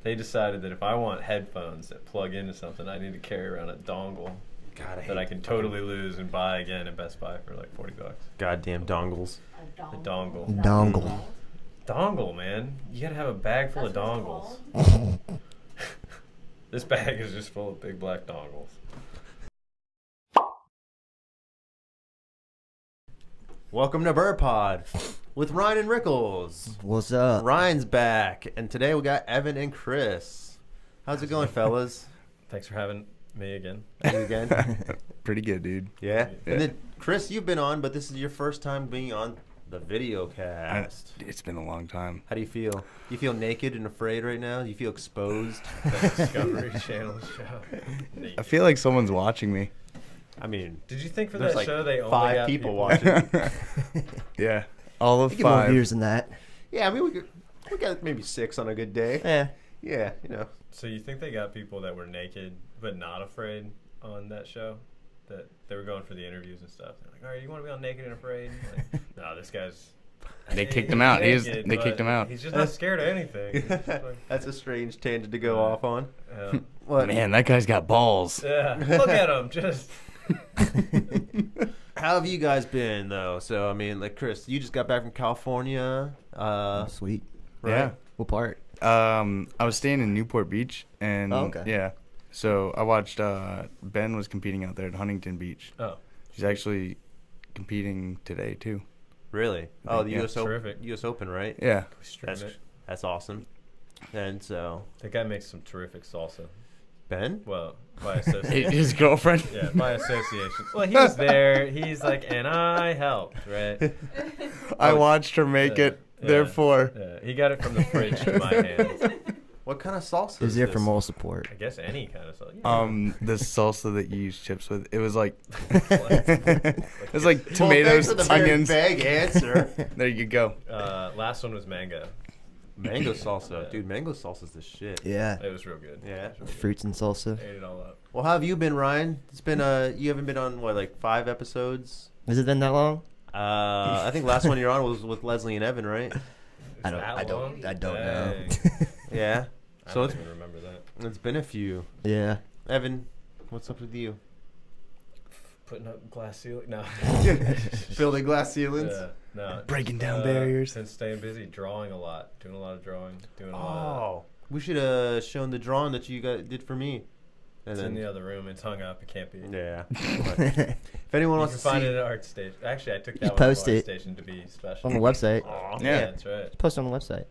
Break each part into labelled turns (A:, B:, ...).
A: They decided that if I want headphones that plug into something, I need to carry around a dongle that I can totally lose and buy again at Best Buy for like $40.
B: Goddamn dongles.
A: The dongle. Dongle, man. You gotta have a bag full of dongles. This bag is just full of big black dongles.
B: Welcome to Bird Pod with Ryan and Rickles.
C: What's up?
B: Ryan's back, and today we got Evan and Chris. How's it going, fellas?
A: Thanks for having me again.
B: You again?
D: Pretty good, dude.
B: Yeah? And then, Chris, you've been on, but this is your first time being on the video cast.
D: It's been a long time.
B: How do you feel? Do you feel naked and afraid right now? Do you feel exposed?
A: The Discovery Channel show.
D: I feel like someone's watching me.
B: I mean,
A: did you think for
B: there's
A: that
B: like
A: show they only
B: 5
A: got
B: people watching?
D: Yeah. All of
C: You get more
D: 5.
C: viewers than that.
B: Yeah, I mean, we got maybe 6 on a good day.
C: Yeah.
B: Yeah, you know.
A: So you think they got people that were naked but not afraid on that show? That they were going for the interviews and stuff. They're like, all right, you want to be on Naked and Afraid? Like, no, this guy's...
D: They kicked him out.
A: Naked,
D: They kicked him out.
A: He's just not scared of anything. He's just like,
B: That's a strange tangent to go off on.
A: yeah.
B: What?
D: Man, that guy's got balls.
A: Yeah, look at him, just...
B: How have you guys been, though? So, I mean, like, Chris, you just got back from California.
C: Sweet.
B: Right?
D: Yeah.
C: What part?
D: I was staying in Newport Beach, and
C: Oh, okay.
D: yeah. So I watched Ben was competing out there at Huntington Beach.
A: Oh,
D: He's actually competing today too.
B: Really? Oh, the
D: Yeah.
B: US Open, right?
D: Yeah.
A: stream it.
B: That's awesome. And so,
A: That guy makes some terrific salsa.
B: Ben?
A: Well, by association.
D: His girlfriend.
A: Yeah, by association. Well, he was there. He's like, and I helped, right?
D: I watched her make it.
A: Yeah.
D: Therefore,
A: Yeah, he got it from the fridge to my hands.
B: What kind of salsa
C: Is
B: is
C: there
B: this?
C: for moral support?
A: I guess any kind of salsa.
D: the salsa that you use chips with, it was like
A: It
D: it's like tomatoes,
B: well, thanks for the very
D: onions.
B: vague answer.
D: There you go.
A: Last one was mango.
B: Mango salsa.
A: Yeah.
B: Dude, mango salsa's the shit.
C: Yeah.
A: It was real good.
B: Yeah.
A: It was real good.
C: Fruits and salsa.
A: Ate it all up.
B: Well, how have you been, Ryan? It's been, you haven't been on, what, like 5 episodes?
C: Has it been that long?
B: I think last one you're on was with Leslie and Evan, right?
C: I don't know.
B: Yeah.
A: I
B: So
A: don't
B: it's,
A: even remember that.
B: it's been a few.
C: Yeah.
B: Evan, what's up with you?
A: Putting up glass ceiling? No.
B: Building glass ceilings?
A: Yeah, no.
D: Breaking down barriers.
A: Been staying busy, drawing a lot, doing a lot of drawing, doing a lot.
B: Oh, we should have shown the drawing that you guys did for me. And
A: It's in the other room. It's hung up. It can't be.
B: yeah. If anyone
A: You
B: wants
A: can
B: to
A: find
B: see,
A: it at Art Station. Actually, I took that
C: You
A: one
C: post
A: to Art
C: it
A: Station to be special.
C: On the website.
A: Aw,
D: Yeah.
A: that's right.
C: Post it on the website.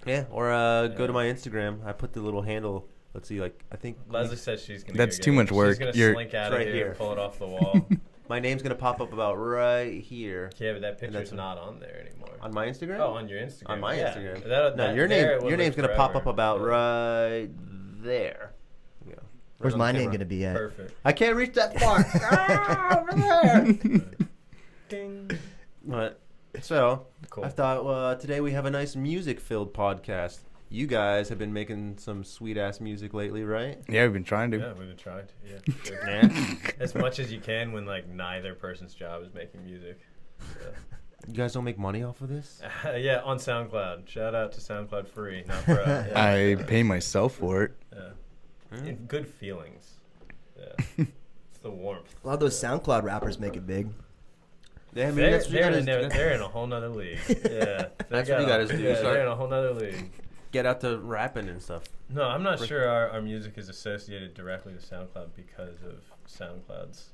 B: yeah, or go to my Instagram. I put the little handle. Let's see, like I think
A: Leslie says she's gonna.
D: That's
A: go
D: too
A: get
D: much
A: it.
D: work.
A: She's gonna
D: You're-
A: slink out
B: It's
A: of
B: right
A: here,
B: here.
A: and pull it off the wall.
B: my name's gonna pop up about right here
A: Yeah, but that picture's
B: that's-
A: not on there anymore.
B: on my Instagram.
A: Oh, on your Instagram.
B: On my
A: yeah.
B: Instagram.
A: That,
B: No,
A: that,
B: your
A: there it
B: name.
A: will
B: Your name's
A: live
B: gonna pop up
A: forever.
B: about
A: Yeah.
B: right there. Yeah.
C: Where's
B: Right on
C: my
B: the
C: name
B: camera.
C: going to be at?
A: Perfect.
B: I can't reach that far. Over there.
A: Ding.
B: But so
A: Cool.
B: I thought today we have a nice music-filled podcast. You guys have been making some sweet-ass music lately, right?
D: Yeah, we've been trying to.
A: Yeah, we've been trying to. Yeah.
B: Yeah.
A: As much as you can when like neither person's job is making music.
B: You guys don't make money off of this?
A: Yeah, on SoundCloud. Shout out to SoundCloud free, not pro. Yeah.
D: I pay myself for it.
A: Yeah. And good feelings. Yeah. It's the warmth.
C: A lot of those SoundCloud rappers make it big.
B: Yeah, I mean,
A: They're,
B: that's what you
A: they're,
B: gotta
A: in, they're in a whole nother league. Yeah.
B: That's what you gotta do,
A: Yeah,
B: start-
A: they're in a whole nother league.
B: get out to rapping and stuff.
A: No, I'm not sure our music is associated directly to SoundCloud because of SoundCloud's.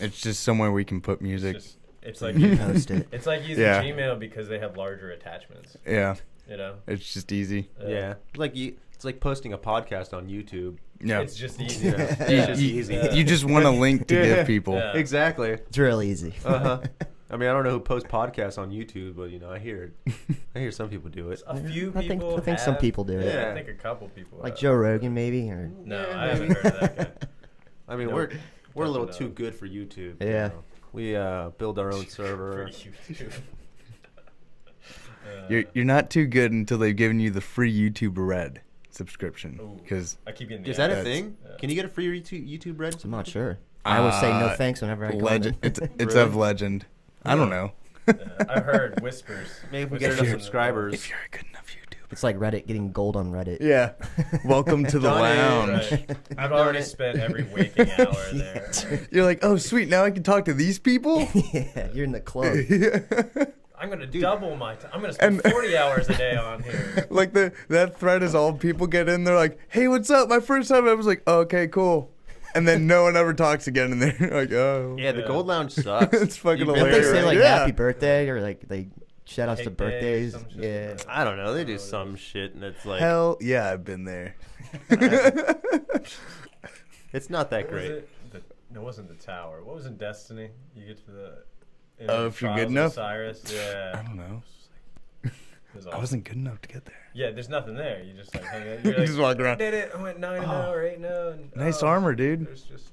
D: It's just somewhere we can put
A: It's
D: music.
A: just, it's like
C: Post it.
A: it's like using
D: Yeah.
A: Gmail because they have larger attachments.
D: Yeah,
A: You know.
D: it's just easy.
B: Yeah, it's like posting a podcast on YouTube.
D: Yeah,
A: It's just easy.
B: Yeah.
A: Yeah.
B: It's just
D: you,
B: easy.
A: Yeah.
D: you just want a link to
B: Yeah.
D: give people.
A: Yeah.
B: Exactly.
C: It's real easy.
B: Uh-huh. I mean, I don't know who posts podcasts on YouTube, but I hear it. I hear some people do it.
A: A few
C: I think-
A: people.
C: I think some
A: have-
C: people do it.
A: Yeah,
B: Yeah.
A: I think a couple people.
C: Like
A: have.
C: Joe Rogan, maybe? Or
A: No,
B: Yeah,
A: I haven't
B: maybe.
A: heard of that guy.
B: I mean,
A: Nope.
B: we're a little
A: Doesn't know.
B: too good for YouTube.
C: Yeah.
B: We build our own server.
A: For YouTube.
D: You're not too good until they've given you the free YouTube Red subscription.
A: Ooh.
D: Because
A: I keep getting. The
B: Is that a
A: ads.
B: thing?
A: Yeah.
B: Can you get a free YouTube Red?
C: I'm not sure. I always say no thanks whenever I comment.
D: legend. It's
B: Really?
D: of legend. I don't know.
A: I've heard whispers.
B: Maybe if we
A: Whispers
B: get enough
A: in the-
B: subscribers.
D: If you're a good enough YouTuber.
C: It's like Reddit getting gold on Reddit.
D: Yeah. Welcome to the
B: Done it.
D: lounge.
A: Right. I've already spent every waking hour there.
D: You're like, oh, sweet. Now I can talk to these people?
C: Yeah, you're in the club.
A: I'm going to double my time. I'm going to spend 40 hours a day on here.
D: Like that thread is all people get in. They're like, hey, what's up? My first time I was like, oh, okay, cool. And then no one ever talks again, and they're like, oh.
B: Yeah, the Gold Lounge sucks.
D: It's fucking
B: You've been
C: Don't
D: hilarious.
C: they say like
D: Yeah.
C: happy birthday or like they shout outs to
A: Cake day,
C: birthdays?
A: some shit
C: Yeah.
A: like that.
B: I don't know. They do some shit, and it's like
D: Hell yeah, I've been there.
B: it's not that
A: What was
B: great.
A: it? No, it wasn't the tower. What was in Destiny? You get to the...
D: Oh, if you're
A: Trials
D: good
A: of
D: enough?
A: Osiris. Yeah.
D: I don't know.
A: It was
D: I
A: awesome.
D: wasn't good enough to get there.
A: Yeah, there's nothing there. You just like hang out.
D: You
A: You're like,
D: just walk around.
A: I did it. I went 9-0 or 8-0. And,
D: Nice armor, dude.
A: There's just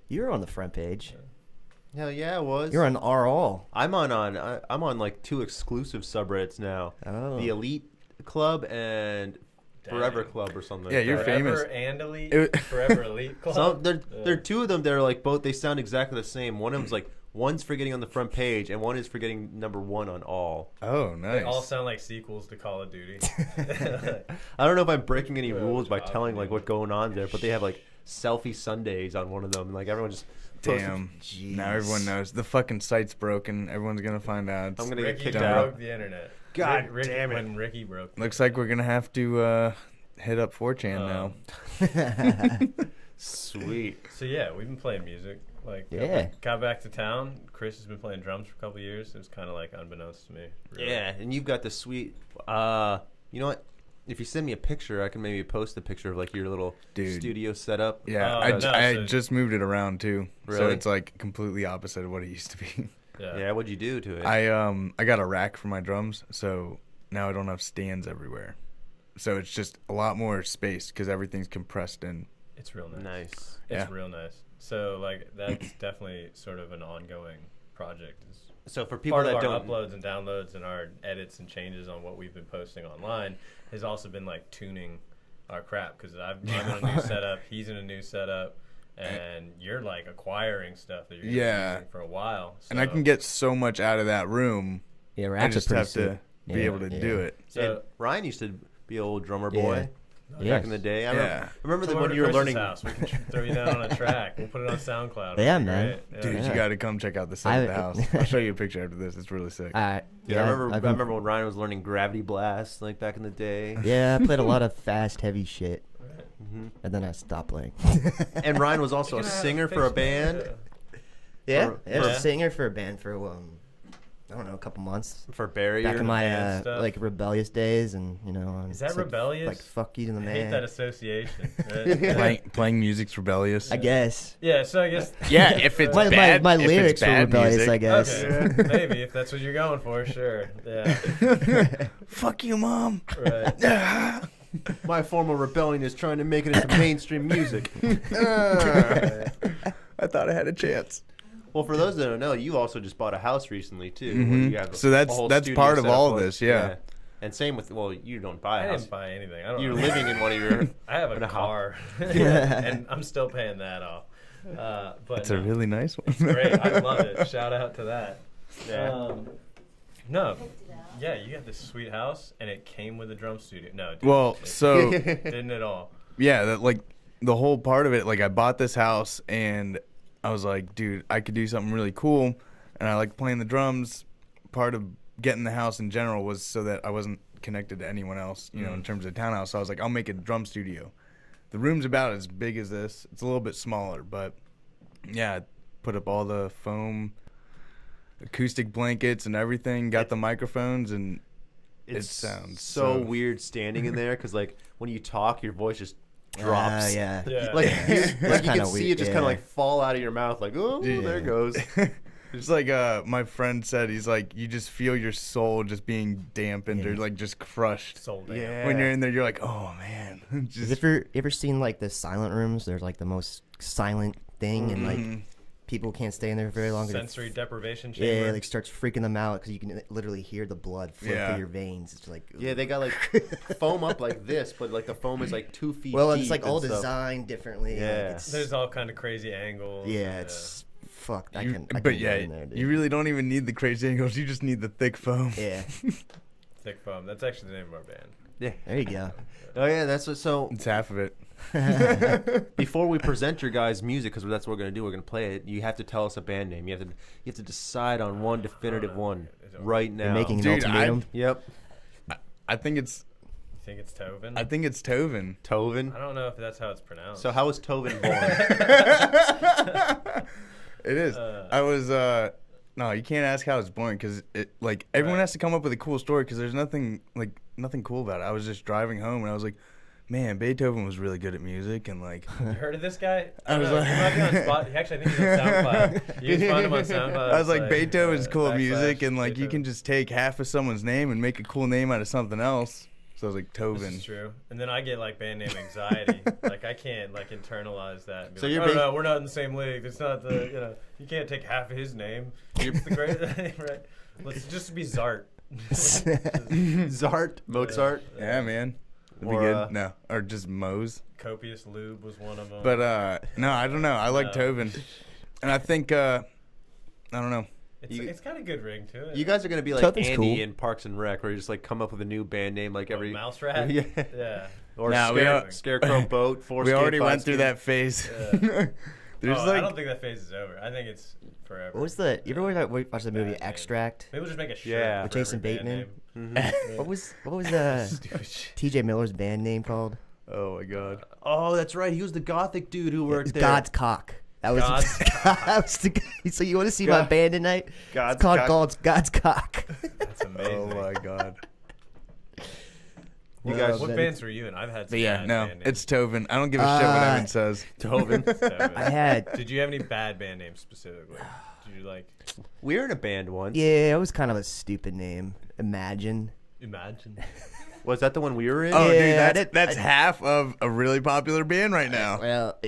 C: You were on the front page.
B: Hell yeah, it was.
C: You're on R all.
B: I'm on like 2 exclusive subreddits now.
C: Oh.
B: The Elite Club and Forever
A: Dang.
B: Club or something.
D: Yeah,
B: like
D: you're
B: that.
D: famous.
A: Forever and Elite.
D: It-
A: Forever Elite Club.
B: Some, there
A: Yeah.
B: are 2 of them that are like both. They sound exactly the same. One of them's like one's for getting on the front page, and one is for getting #1 on all.
D: Oh,
A: They all
D: nice.
A: sound like sequels to Call of Duty.
B: I don't know if I'm breaking any
A: Yeah,
B: rules by
A: job,
B: telling like
A: dude.
B: what's going on there, but they have like selfie Sundays on one of them. Like everyone just posts-
D: Damn.
C: Jeez.
D: Now everyone knows. The fucking site's broken. Everyone's going to find out.
B: I'm gonna get
A: Ricky
B: kicked
A: broke
B: out.
A: the internet.
B: God
A: Rick,
B: damn it.
A: When Ricky broke.
D: Looks like we're going to have to hit up 4chan now.
B: Sweet.
A: So yeah, we've been playing music. Like
C: Yeah.
A: got back to town. Chris has been playing drums for a couple of years. It was kind of like unbeknownst to me. really.
B: Yeah, and you've got the sweet. You know what? If you send me a picture, I can maybe post a picture of like your little
D: Dude.
B: studio setup.
D: Yeah,
A: Oh,
D: I
A: no,
D: I
A: so-
D: just moved it around too. So
B: Really?
D: it's like completely opposite of what it used to be.
A: Yeah.
B: Yeah, what'd you do to it?
D: I got a rack for my drums, so now I don't have stands everywhere. So it's just a lot more space because everything's compressed in.
A: It's real nice.
B: Nice.
A: It's
D: Yeah.
A: real nice. So like that's definitely sort of an ongoing project. It's
B: So for people
A: part
B: that
A: of our
B: don't,
A: uploads and downloads and our edits and changes on what we've been posting online has also been like tuning our crap because I'm in a new setup, he's in a new setup, and you're like acquiring stuff that you're gonna be
D: Yeah.
A: using for a while.
D: And I
A: So-
D: can get so much out of that room.
C: Yeah,
D: I
C: racks
D: just
C: are pretty
D: have to
C: sick.
D: be
C: Yeah,
D: able to
C: yeah.
D: do it.
A: so.
B: and Ryan used to be an old drummer
C: Yeah.
B: boy
C: Yeah.
B: back in the day. I
D: Yeah.
B: remember that
A: Come
B: when
A: over to
B: you were
A: Chris's
B: learning.
A: house. We can throw you down on a track. We'll put it on SoundCloud.
C: Yeah,
A: It'll be
C: man.
A: great. Yeah.
D: Dude,
C: Yeah.
D: you got to come check out the set of the house. I'll show you a picture after this. It's really sick.
B: Yeah,
C: yeah,
B: I remember.
C: I've
B: I
C: been-
B: remember when Ryan was learning Gravity Blast, like back in the day.
C: Yeah, I played a lot of fast, heavy shit,
A: Right.
B: hmm
C: and then I stopped playing.
B: And Ryan was also
A: You
B: a
A: can have
B: singer for a
A: Facebook,
B: band.
C: Yeah,
B: For-
C: I was
A: for-
C: a singer for a band for I don't know, a couple months.
B: For Barrier.
C: Back in my
A: band stuff.
C: like rebellious days, and you know,
A: Is that
C: it's like-
A: rebellious?
C: Like fuck you to the
A: I
C: man.
A: hate that association. Right?
D: Playing music's rebellious.
C: I guess.
A: Yeah, so I guess.
D: Yeah, if it's
C: My,
D: bad,
C: my
D: if it's
C: lyrics were
D: bad
C: rebellious,
D: music.
C: I guess.
A: Okay, maybe if that's what you're going for, sure. Yeah,
D: Fuck you, mom.
A: right.
B: My formal rebellion is trying to make it into mainstream music.
D: I thought I had a chance.
B: Well, for those that don't know, you also just bought a house recently too. where
D: Mhm.
B: you have
D: So
B: a
D: that's-
B: whole
D: that's
B: studio
D: part of
B: set up
D: all of
B: on-
D: this, yeah.
B: And same with you don't buy
A: I
B: a house.
A: didn't buy anything. I don't.
B: You're
A: know.
B: living in one of your.
A: I have
B: in
A: a
B: a house.
A: car, and I'm still paying that off. But
D: It's a really nice one.
A: it's great. I love it. Shout out to that.
B: Yeah.
A: No, yeah, you got this sweet house, and it came with a drum studio. No, it didn't.
D: Well,
A: It
D: so
A: didn't at all.
D: yeah, that like the whole part of it, like I bought this house and I was like, dude, I could do something really cool, and I like playing the drums. Part of getting the house in general was so that I wasn't connected to anyone else, you know, in terms of townhouse. So I was like, I'll make a drum studio. The room's about as big as this. It's a little bit smaller, but yeah, I put up all the foam, acoustic blankets and everything. Got the microphones, and it sounds
B: so
D: so-
B: weird standing in there because like when you talk, your voice just drops.
C: Yeah.
A: Yeah.
B: Like,
C: It's
B: like you
C: kinda
B: can see
C: weird,
B: it just kind
C: yeah.
B: of like fall out of your mouth, like oh, there it goes.
D: It's like my friend said, he's like, you just feel your soul just being dampened or like just crushed.
A: Sold out.
B: Yeah.
D: When you're in there, you're like, oh man.
C: Have
D: Just,
C: you ever seen like the silent rooms? They're like the most silent thing, and like people can't stay in there very long. 'cause it-
A: Sensory deprivation chamber.
C: Yeah, like starts freaking them out because you can literally hear the blood flow
D: Yeah.
C: through your veins. It's like
B: Yeah, they got like foam up like this, but like the foam is like 2 feet.
C: well, it's
B: deep
C: like all
B: and stuff.
C: designed differently.
B: Yeah.
C: like, it's,
A: There's all kind of crazy angles.
C: yeah, it's fuck. I
D: you-
C: can.
D: but yeah,
C: in there, dude.
D: you really don't even need the crazy angles. You just need the thick foam.
C: Yeah.
A: thick foam. That's actually the name of our band.
B: Yeah.
C: There you go.
B: Oh yeah, that's what. So
D: It's half of it.
B: before we present your guys' music, because that's what we're gonna do, we're gonna play it. You have to tell us a band name. You have to decide on one definitive one right now.
C: You're making an
D: Dude,
C: ultimatum.
B: Yep.
D: I think it's
A: You think it's Thoven?
D: I think it's Thoven.
B: Toven.
A: I don't know if that's how it's pronounced.
B: So how was Toven born?
D: It is. I was no, you can't ask how it's born because it like everyone has to come up with a cool story because there's nothing cool about it. I was just driving home and I was like, man, Beethoven was really good at music and like.
A: You heard of this guy?
D: I was like,
A: he might be on Spot. Actually, I think he's on SoundCloud. You can find him on SoundCloud.
D: I was like, Beethoven's cool at music and like you
A: Beethoven.
D: can just take half of someone's name and make a cool name out of something else. So I was like,
A: This
D: Thoven.
A: is true. And then I get like band name anxiety. Like I can't like internalize that. And be
B: So
A: like,
B: you're
A: oh,
B: being-
A: no, we're not in the same league. It's not the you can't take half of his name. It's the great right. Let's just be Zart.
B: Zart, Mozart.
D: Yeah, man. That'd be
B: Or,
D: good. No, or just Moe's.
A: Copious Lube was one of them.
D: But no, I don't know. I like
A: No.
D: Thoven, and I think I don't know.
A: it's got a good ring to it.
B: You guys are gonna be like
C: Toven's
B: Andy
C: cool.
B: in Parks and Rec, where you just like come up with a new band name like every
A: Mouse Rat.
B: Yeah.
A: Yeah.
B: or
D: Nah, we
B: Scarecrow Boat.
D: We
B: Foreskin,
D: already went
B: Five
D: through
B: Skin.
D: that phase.
A: Yeah.
D: There's
A: I
D: like
A: don't think that phase is over. I think it's forever.
C: What was the? You ever watch the movie
A: Bad name.
C: Extract?
A: Maybe we'll just make a shirt
B: Yeah.
A: for
C: With Jason
A: every band
C: Bateman?
A: name.
B: Mhm.
C: What was
A: Stupid shit.
C: T.J. Miller's band name called?
D: oh my god.
B: Oh, that's right. He was the gothic dude who worked
C: It's
B: there.
C: God's Cock. That was,
A: God's
C: that was the, so you want to see my
B: God-
C: band tonight?
B: God's
C: It's called
B: Cock.
C: God's Cock.
A: That's amazing.
D: Oh my god.
B: You guys,
A: What
C: that
A: bands were you in? I've had some
D: But yeah,
A: bad
D: no,
A: band names.
D: it's Thoven. I don't give a shit what Evan says.
B: Toven.
A: So,
C: I had,
A: Did you have any bad band names specifically? Did you like
B: We were in a band once.
C: yeah, it was kind of a stupid name. Imagine.
A: Imagine?
B: Was that the one we were in?
D: Oh,
C: Yeah,
D: dude, that's half of a really popular band right now.
C: Well,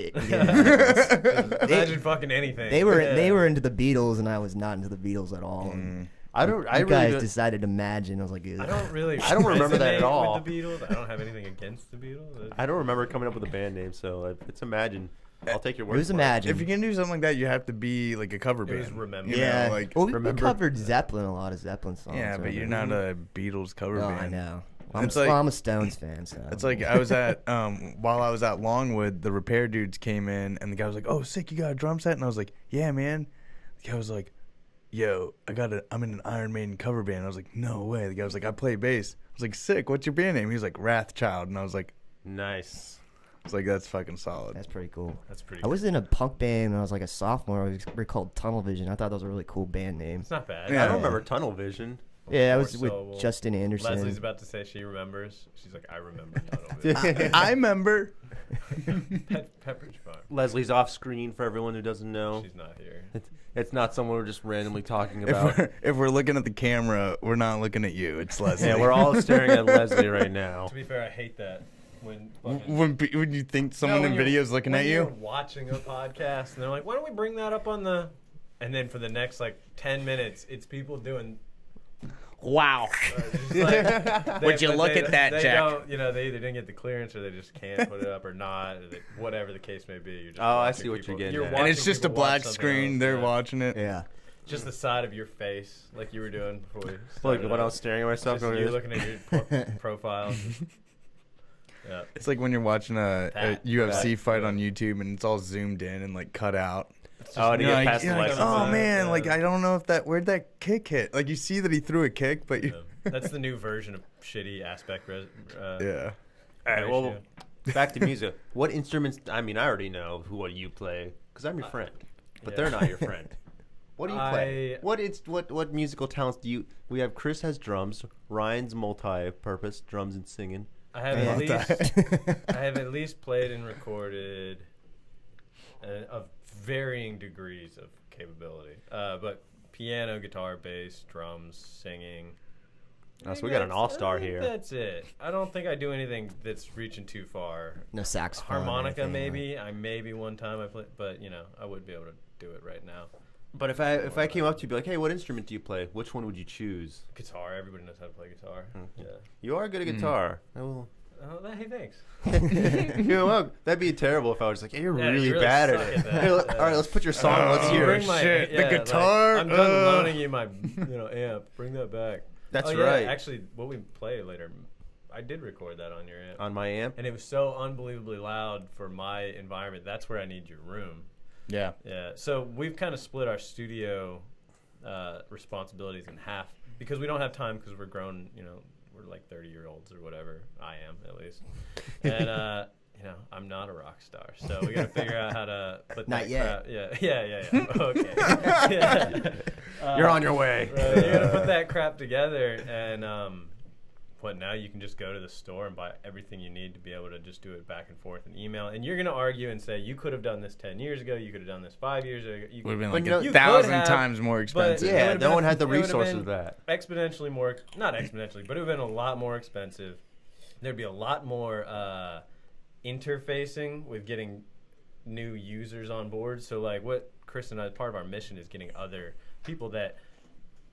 A: Imagine fucking anything.
C: they were
A: Yeah.
C: they were into the Beatles, and I was not into the Beatles at all. And
B: I don't. I
C: you
B: really
C: guys
B: don't-
C: decided Imagine. I was like,
A: I don't really.
B: I don't remember that at
A: resonate
B: all.
A: With the Beatles, I don't have anything against the Beatles.
B: I don't remember coming up with a band name, so it's Imagine. I'll take your word.
C: it was
B: for
C: Imagine.
D: If you're gonna do something like that, you have to be like a cover
A: It was
D: band.
A: Remember.
D: You know,
C: yeah,
D: like
C: well, we
B: remember-
C: covered Zeppelin, a lot of Zeppelin songs.
D: yeah,
C: so
D: but you're
C: maybe-
D: not a Beatles cover
C: Oh,
D: band.
C: I know.
D: It's like-
C: I'm a Stones fan, so
D: It's like I was at while I was at Longwood, the repair dudes came in and the guy was like, "Oh, sick, you got a drum set?" And I was like, "Yeah, man." The guy was like, "Yo, I'm in an Iron Maiden cover band." I was like, "No way." The guy was like, "I play bass." I was like, "Sick, what's your band name?" He was like, "Wrathchild," and I was like,
B: Nice.
D: "That's fucking solid."
C: that's pretty cool.
A: That's pretty.
C: I was in a punk band when I was like a sophomore. We were called Tunnel Vision. I thought that was a really cool band name.
A: It's not bad.
D: Yeah.
B: I don't remember Tunnel Vision.
C: Yeah, I
A: Or
C: was with
A: so,
C: Justin Anderson.
A: Leslie's about to say she remembers. She's like, I remember. Tunnel Vision.
D: I remember.
A: Pepperidge Farm.
B: Leslie's off screen for everyone who doesn't know.
A: She's not here.
B: It's not someone we're just randomly talking
D: If
B: about.
D: if we're looking at the camera, we're not looking at you. It's Leslie.
B: Yeah, we're all staring at Leslie right now.
A: To be fair, I hate that when fucking.
D: when you think someone
A: No,
D: in
A: when
D: video
A: you're-
D: is looking
A: when
D: at
A: you're
D: you.
A: watching a podcast, and they're like, "Why don't we bring that up on the?" And then for the next like 10 minutes, it's people doing.
D: Wow.
A: Just like,
D: Would you look at that,
A: they
D: Jack?
A: Don't, they either didn't get the clearance or they just can't put it up or not, or whatever the case may be. You're just
B: Oh, I
A: watching
B: see what
A: people-
B: you're getting
A: you're
B: at.
D: And it's
A: watching
D: just a
A: people watch
D: black
A: something
D: screen.
A: else,
D: They're
A: yeah.
D: watching it.
C: yeah.
A: Just the side of your face, like you were doing before we
B: Like
A: started
B: when I
A: out.
B: was staring at myself.
A: Just
B: going,
A: you looking at your profile. Yeah.
D: It's like when you're watching a
A: Pat.
D: UFC
B: Pat.
D: fight on YouTube and it's all zoomed in and like cut out.
B: Oh, to
D: You're
B: get
D: like,
B: past the
D: you're like,
B: license.
D: oh
A: plate.
D: man,
A: Yeah.
D: like I don't know if where'd that kick hit. Like you see that he threw a kick, but you,
A: That's the new version of shitty aspect.
D: yeah.
B: All right, well,
A: ratio.
B: back to music. What instruments? I mean, I already know what you play because I'm your friend, but
A: yeah.
B: they're not your friend. What do you play?
A: I-
B: What musical talents do you? We have Chris has drums. Ryan's multi-purpose drums and singing.
A: I have at least played and recorded of varying degrees of capability. But piano, guitar, bass, drums, singing.
B: Oh, so we got an all-star
A: I think
B: here.
A: That's it. I don't think I do anything that's reaching too far.
C: No saxophone. or
A: Harmonica,
C: anything,
A: maybe. I maybe one time I played, but I wouldn't be able to do it right now.
B: But if I came up to you, be like, hey, what instrument do you play? Which one would you choose?
A: Guitar. Everybody knows how to play guitar. Yeah.
B: You are good at guitar. I will.
A: Oh, hey, thanks.
B: Well, that'd be terrible if I was like, hey, you're
A: Yeah,
B: really
A: you really
B: bad at
A: suck
B: it.
A: at that.
B: Hey, all
A: Yeah.
B: right, let's put your song. Let's
D: Oh,
B: hear
A: Bring
B: it.
A: my,
D: shit. The
A: yeah, like,
D: guitar?
A: I'm done loaning you my amp. Bring that back.
B: That's
A: Oh, yeah,
B: right.
A: Actually, what we play later, I did record that on your amp.
B: On my amp.
A: And it was so unbelievably loud for my environment. That's where I need your room.
D: Yeah.
A: Yeah. So we've kind of split our studio responsibilities in half because we don't have time because we're grown, we're like 30-year-olds or whatever. I am, at least. And, I'm not a rock star. So we got to figure out how to put
C: Not
A: that
C: yet.
A: crap. Yeah. Okay. Yeah.
B: You're on your way.
A: Right, you got to put that crap together. And now you can just go to the store and buy everything you need to be able to just do it back and forth and email. And you're going to argue and say, you could have done this 10 years ago. You could have done this 5 years ago.
D: Would have been like
A: you
D: 1,000 times more expensive.
B: Yeah, no one had the
A: it would have
B: resources
A: been
B: of that.
A: Exponentially more, not exponentially, but it would have been a lot more expensive. There'd be a lot more interfacing with getting new users on board. So like what Chris and I, part of our mission is getting other people that,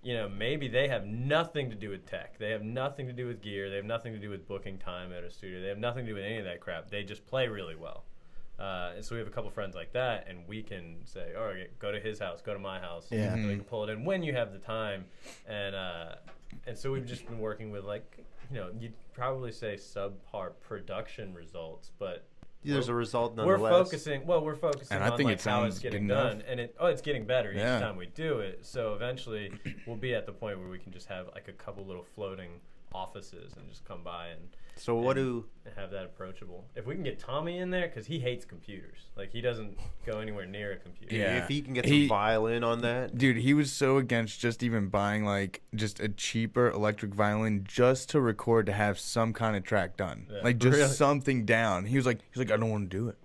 A: maybe they have nothing to do with tech. They have nothing to do with gear. They have nothing to do with booking time at a studio. They have nothing to do with any of that crap. They just play really well. And so we have a couple friends like that, and we can say, all right, go to his house, go to my house.
C: Yeah.
A: And we can pull it in when you have the time. And so we've just been working with, like, you'd probably say subpar production results, but
B: There's a result
A: we're
B: nonetheless.
A: focusing
D: And I
A: on
D: think
A: like
D: it
A: how it's
D: sounds
A: getting
D: good
A: done, and it's getting better each
D: Yeah.
A: time we do it. So eventually, we'll be at the point where we can just have like a couple little floating offices and just come by and
B: So what do...
A: have that approachable. If we can get Tommy in there, because he hates computers, like he doesn't go anywhere near a computer.
D: Yeah.
B: If he can get some violin on that...
D: Dude, he was so against just even buying like just a cheaper electric violin just to record to have some kind of track done,
A: Yeah.
D: like just
B: Really?
D: something down. He was like, I don't want to do it.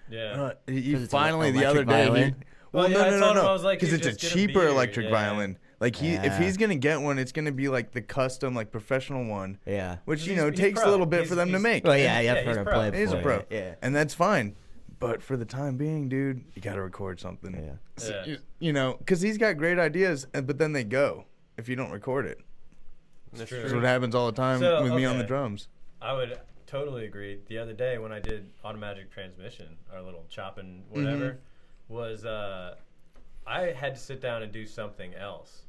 A: Yeah.
D: He
C: 'Cause it's
D: finally
C: an
D: the other
C: electric
D: day.
C: violin?
A: Well, yeah, I told him, I was like,
D: because
A: "You're
D: it's a
A: just gonna be
D: cheaper
A: here."
D: electric
A: Yeah.
D: violin. Like if
C: Yeah.
D: he's gonna get one, it's gonna be like the custom, like professional one,
C: Yeah.
D: which
A: He's
D: takes
A: pro.
D: a little bit
A: He's-
D: for them to
A: he's-
D: make.
C: Well, yeah, you have
A: Yeah,
C: to
A: he's
C: learn to
A: pro.
C: play
D: He's a
C: before,
D: pro,
C: Yeah.
D: and that's fine. But for the time being, dude, you got to record something.
C: Yeah.
D: So,
A: Yeah.
D: because he's got great ideas, but then they go if you don't record it.
B: That's
A: true.
D: That's what happens all the time
A: So,
D: with me on the
A: okay.
D: drums.
A: I would totally agree. The other day when I did automatic transmission, our little chopping whatever, was I had to sit down and do something else.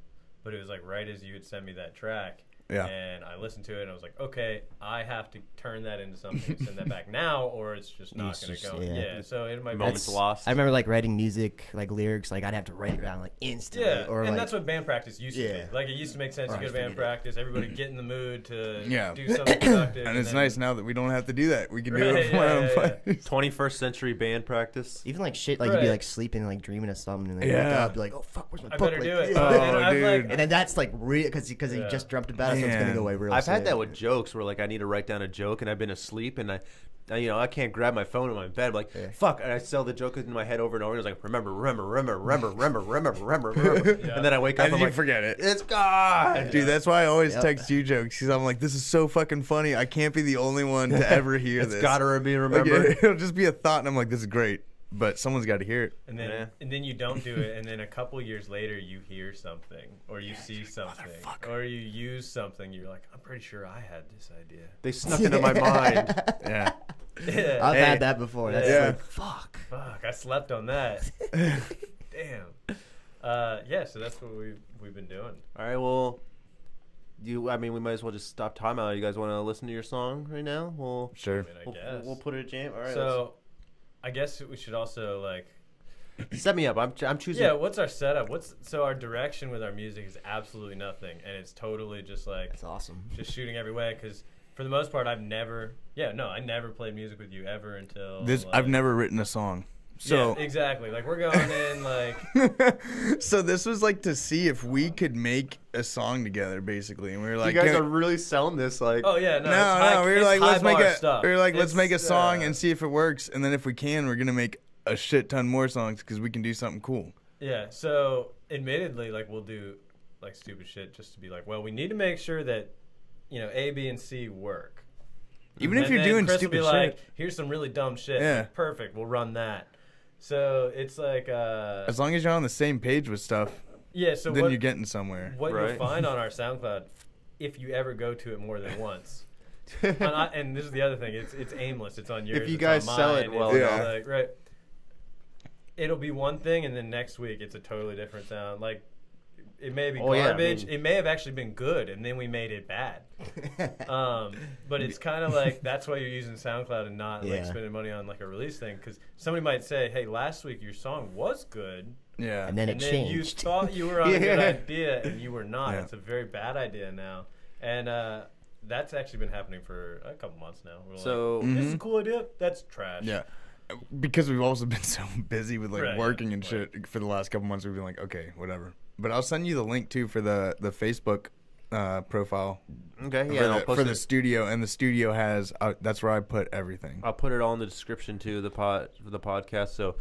A: But it was like right as you had sent me that track.
D: Yeah.
A: And I listened to it and I was like, okay, I have to turn that into something, send that back now, or it's just not
C: It's
A: going to
C: just-
A: go.
C: yeah.
A: Yeah. So it might
B: Moments
A: be.
B: lost.
C: I remember like writing music, like lyrics, like I'd have to write it down like instantly.
A: Yeah,
C: Or
A: and
C: like,
A: that's what band practice used to
C: Yeah.
A: be. Like, it used to make sense to
C: Or
A: go to
C: I
A: band
C: figured it.
A: practice, everybody get in the mood to
D: Yeah.
A: do something productive.
D: And it's
A: then-
D: nice now that we don't have to do that. We can do
A: Right,
D: it from our own
A: yeah.
D: place.
B: 21st century band practice.
C: even like shit, like you'd be
A: Right.
C: like sleeping, like dreaming of something, and then you
D: Yeah.
C: wake up, be like, oh fuck, where's my
A: I
C: book?
A: better
C: Like,
A: do it.
C: yeah.
D: Oh,
A: I've,
D: dude.
A: like,
C: And then that's like real because
A: Yeah.
C: he just dreamt about it, so it's gonna
D: Man.
C: go away real.
B: I've had
C: slow.
B: that with jokes where like I need to write down a joke and I've been asleep and I can't grab my phone in my bed. I'm like,
C: Yeah.
B: fuck, and I sell the joke in my head over and over. It's like, remember.
A: Yeah.
B: And then I wake up
D: And
B: and I'm
D: you
B: like,
D: forget it.
B: it's gone.
D: Dude, that's why I always
C: Yep.
D: text you jokes. Because I'm like, this is so fucking funny. I can't be the only one to ever hear
B: It's
D: this.
B: gotta be
D: Like,
B: remembered.
D: it'll just be a thought, and I'm like, this is great. But someone's got to hear it.
A: and then
B: Yeah.
A: and then you don't do it, and then a couple years later you hear something, or you see something, or you use something. You're like, I'm pretty sure I had this idea.
B: They snuck into my mind.
D: Yeah.
A: Yeah.
C: I've
D: Hey.
C: had that before. That's
D: Yeah.
C: like fuck.
A: Fuck, I slept on that. Damn. Yeah, so that's what we've been doing.
B: All right, well, we might as well just stop time out. You guys want to listen to your song right now? We'll
A: I
D: Sure.
A: mean, I guess.
B: we'll put it a jam. All right.
A: So, I guess we should also like.
B: set me up. I'm choosing.
A: Yeah, what's our setup? So our direction with our music is absolutely nothing, and it's totally just like
C: That's awesome.
A: just shooting every way. Because for the most part, I never played music with you ever until
D: This
A: like,
D: I've never written a song. So
A: yeah, exactly. Like we're going in like
D: so this was like to see if we could make a song together, basically. And we were
B: you
D: like,
B: guys
D: "Can-
B: are really selling this. Like,
A: oh yeah no
D: no, we were
A: it's
D: like, let's make
A: high-bar
D: a
A: stuff.
D: we were like, let's
A: It's,
D: make a song
A: uh,
D: and see if it works. And then if we can, we're gonna make a shit ton more songs because we can do something cool.
A: Yeah, so admittedly, like we'll do like stupid shit just to be like, well, we need to make sure that A, B, and C work.
D: Even if
A: And
D: you're
A: then
D: doing
A: Chris
D: stupid
A: will be like,
D: shit,
A: here's some really dumb shit.
D: Yeah.
A: Like, perfect, we'll run that. So it's like,
D: as long as you're on the same page with stuff,
A: yeah. So
D: then
A: what
D: you're getting somewhere.
A: you'll
B: Right.
A: find on our SoundCloud, if you ever go to it more than once. And this is the other thing, it's aimless. It's on yours.
B: If you
A: it's
B: guys
A: on
B: sell it
A: mine,
B: well
A: it's
D: enough.
A: like, right. It'll be one thing, and then next week it's a totally different sound. Like it may be
B: Oh, yeah, I
A: garbage.
B: mean-
A: It may have actually been good, and then we made it bad. But it's kind of like that's why you're using SoundCloud and not like
C: Yeah.
A: spending money on like a release thing, because somebody might say, "Hey, last week your song was good."
D: Yeah.
C: And then it
A: And then you
C: changed.
A: thought you were on a good
B: Yeah.
A: idea, and you were not.
D: Yeah.
A: It's a very bad idea now, and that's actually been happening for a couple months now. We're
B: So
A: like, this is a cool idea. That's trash.
D: Yeah. Because we've also been so busy with like
A: Right,
D: working and
A: right.
D: shit for the last couple months, we've been like, okay, whatever. But I'll send you the link too for the Facebook profile
B: okay, yeah, and I'll post
D: for the
B: it.
D: studio, and the studio has that's where I put everything.
B: I'll put it all in the description to the podcast, so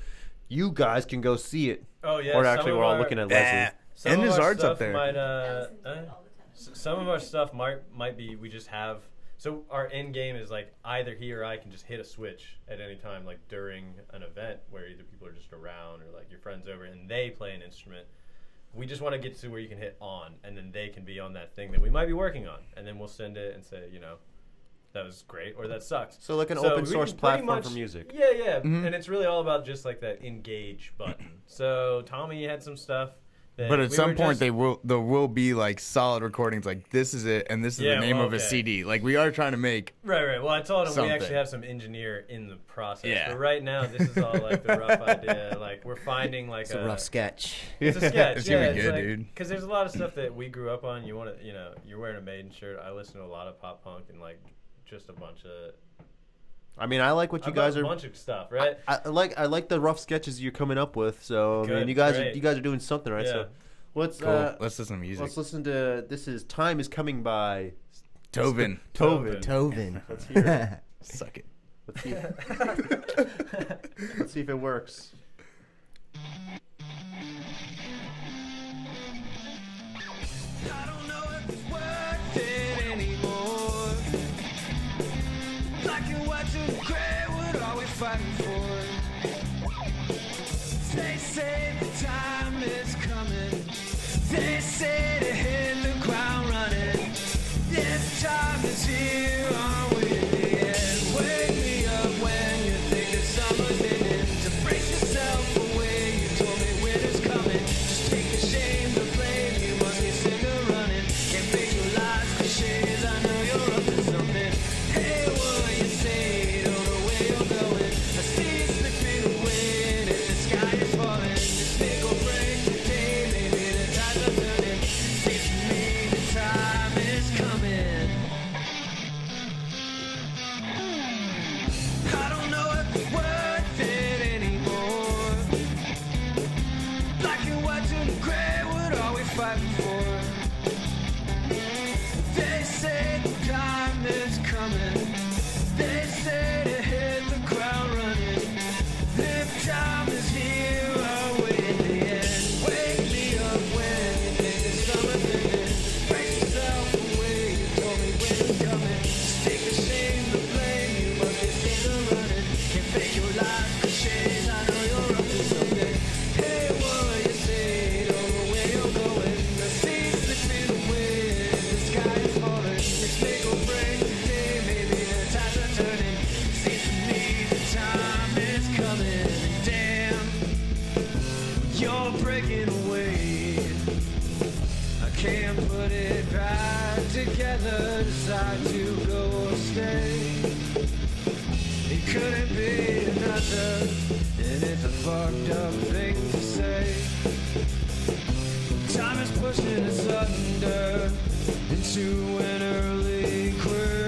B: you guys can go see it.
A: Oh yeah.
B: Or
A: some
B: actually,
A: of
B: we're all
A: our-
B: looking at Leslie.
A: Some
D: And
A: of
D: his
A: our
D: art's up
A: stuff
D: there.
A: Might,
E: Allison does it all the time.
A: some of our stuff might be we just have. So our end game is like either he or I can just hit a switch at any time, like during an event where either people are just around or like your friends over and they play an instrument. We just want to get to where you can hit on, and then they can be on that thing that we might be working on, and then we'll send it and say, that was great or that sucks.
B: So like an
A: So
B: open
A: we
B: source
A: can pretty
B: platform
A: much-
B: for music.
A: Yeah, yeah,
D: Mhm.
A: and it's really all about just like that engage button. So Tommy had some stuff. That
D: But at
A: we
D: some
A: were
D: point,
A: just-
D: there will be like solid recordings, like this is it, and this is
A: Yeah,
D: the name
A: well,
D: of a
A: okay.
D: CD. Like we are trying to make.
A: Right. Well, I told him we
D: Something.
A: actually have some engineer in the process.
D: Yeah.
A: But right now, this is all like the rough idea. Like we're finding like
C: It's a rough sketch.
A: It's a sketch.
D: It's
A: yeah,
D: gonna be
A: it's
D: good,
A: like,
D: dude.
A: Because there's a lot of stuff that we grew up on. You want to, you're wearing a Maiden shirt. I listen to a lot of pop punk and like just a bunch of.
B: I mean, I like what you
A: I've got
B: guys
A: a
B: are.
A: bunch of stuff, right?
B: I like the rough sketches you're coming up with. So I mean,
A: Good,
B: you guys
A: great.
B: are doing something, right?
A: Yeah.
B: So let's
D: Cool. Let's listen to music.
B: let's listen to this is Time is Coming by
D: Thoven.
B: Thoven.
C: Toven.
B: Let's hear it.
D: Suck it.
B: Let's see. Let's see if it works.
F: I don't know if it's worth it anymore. Black and white to gray, what are we fighting for? They say the time is coming. They say to hit the ground running. This time is here, are we in the end? Wake me up when you think that summer's ending. To brace yourself away, you told me winter's coming. Just take the shame, the blame, you must be sick of running. Can't face your lies, cliches, I know you're up to something. Hey, what you say, don't know where you're going. I see you slipping away, and the sky is falling. Just make or break the day, maybe the tides are turning. Seems to me the time is coming. I don't know if it's worth it anymore. Black and white to gray, what are we fighting for? They say the time is coming. They say to hit the ground running. If time is here, are we in the end? Wake me up when you think the summer's ending. Brace yourself away, you told me when it's coming. Just take the shame, the blame, you must be sick of running. Can't fake your lies, cliches, I know you're up to something. Hey, what you say, don't know where you're going. The sea's slipping away, the sky is falling. Let's make or break the day, maybe the tides are turning. Seems to me the time is coming. Damn, you're breaking away. I can't put it back together. Decide to go or stay. It couldn't be another, and it's a fucked up thing to say. Time is pushing us under into an early grave.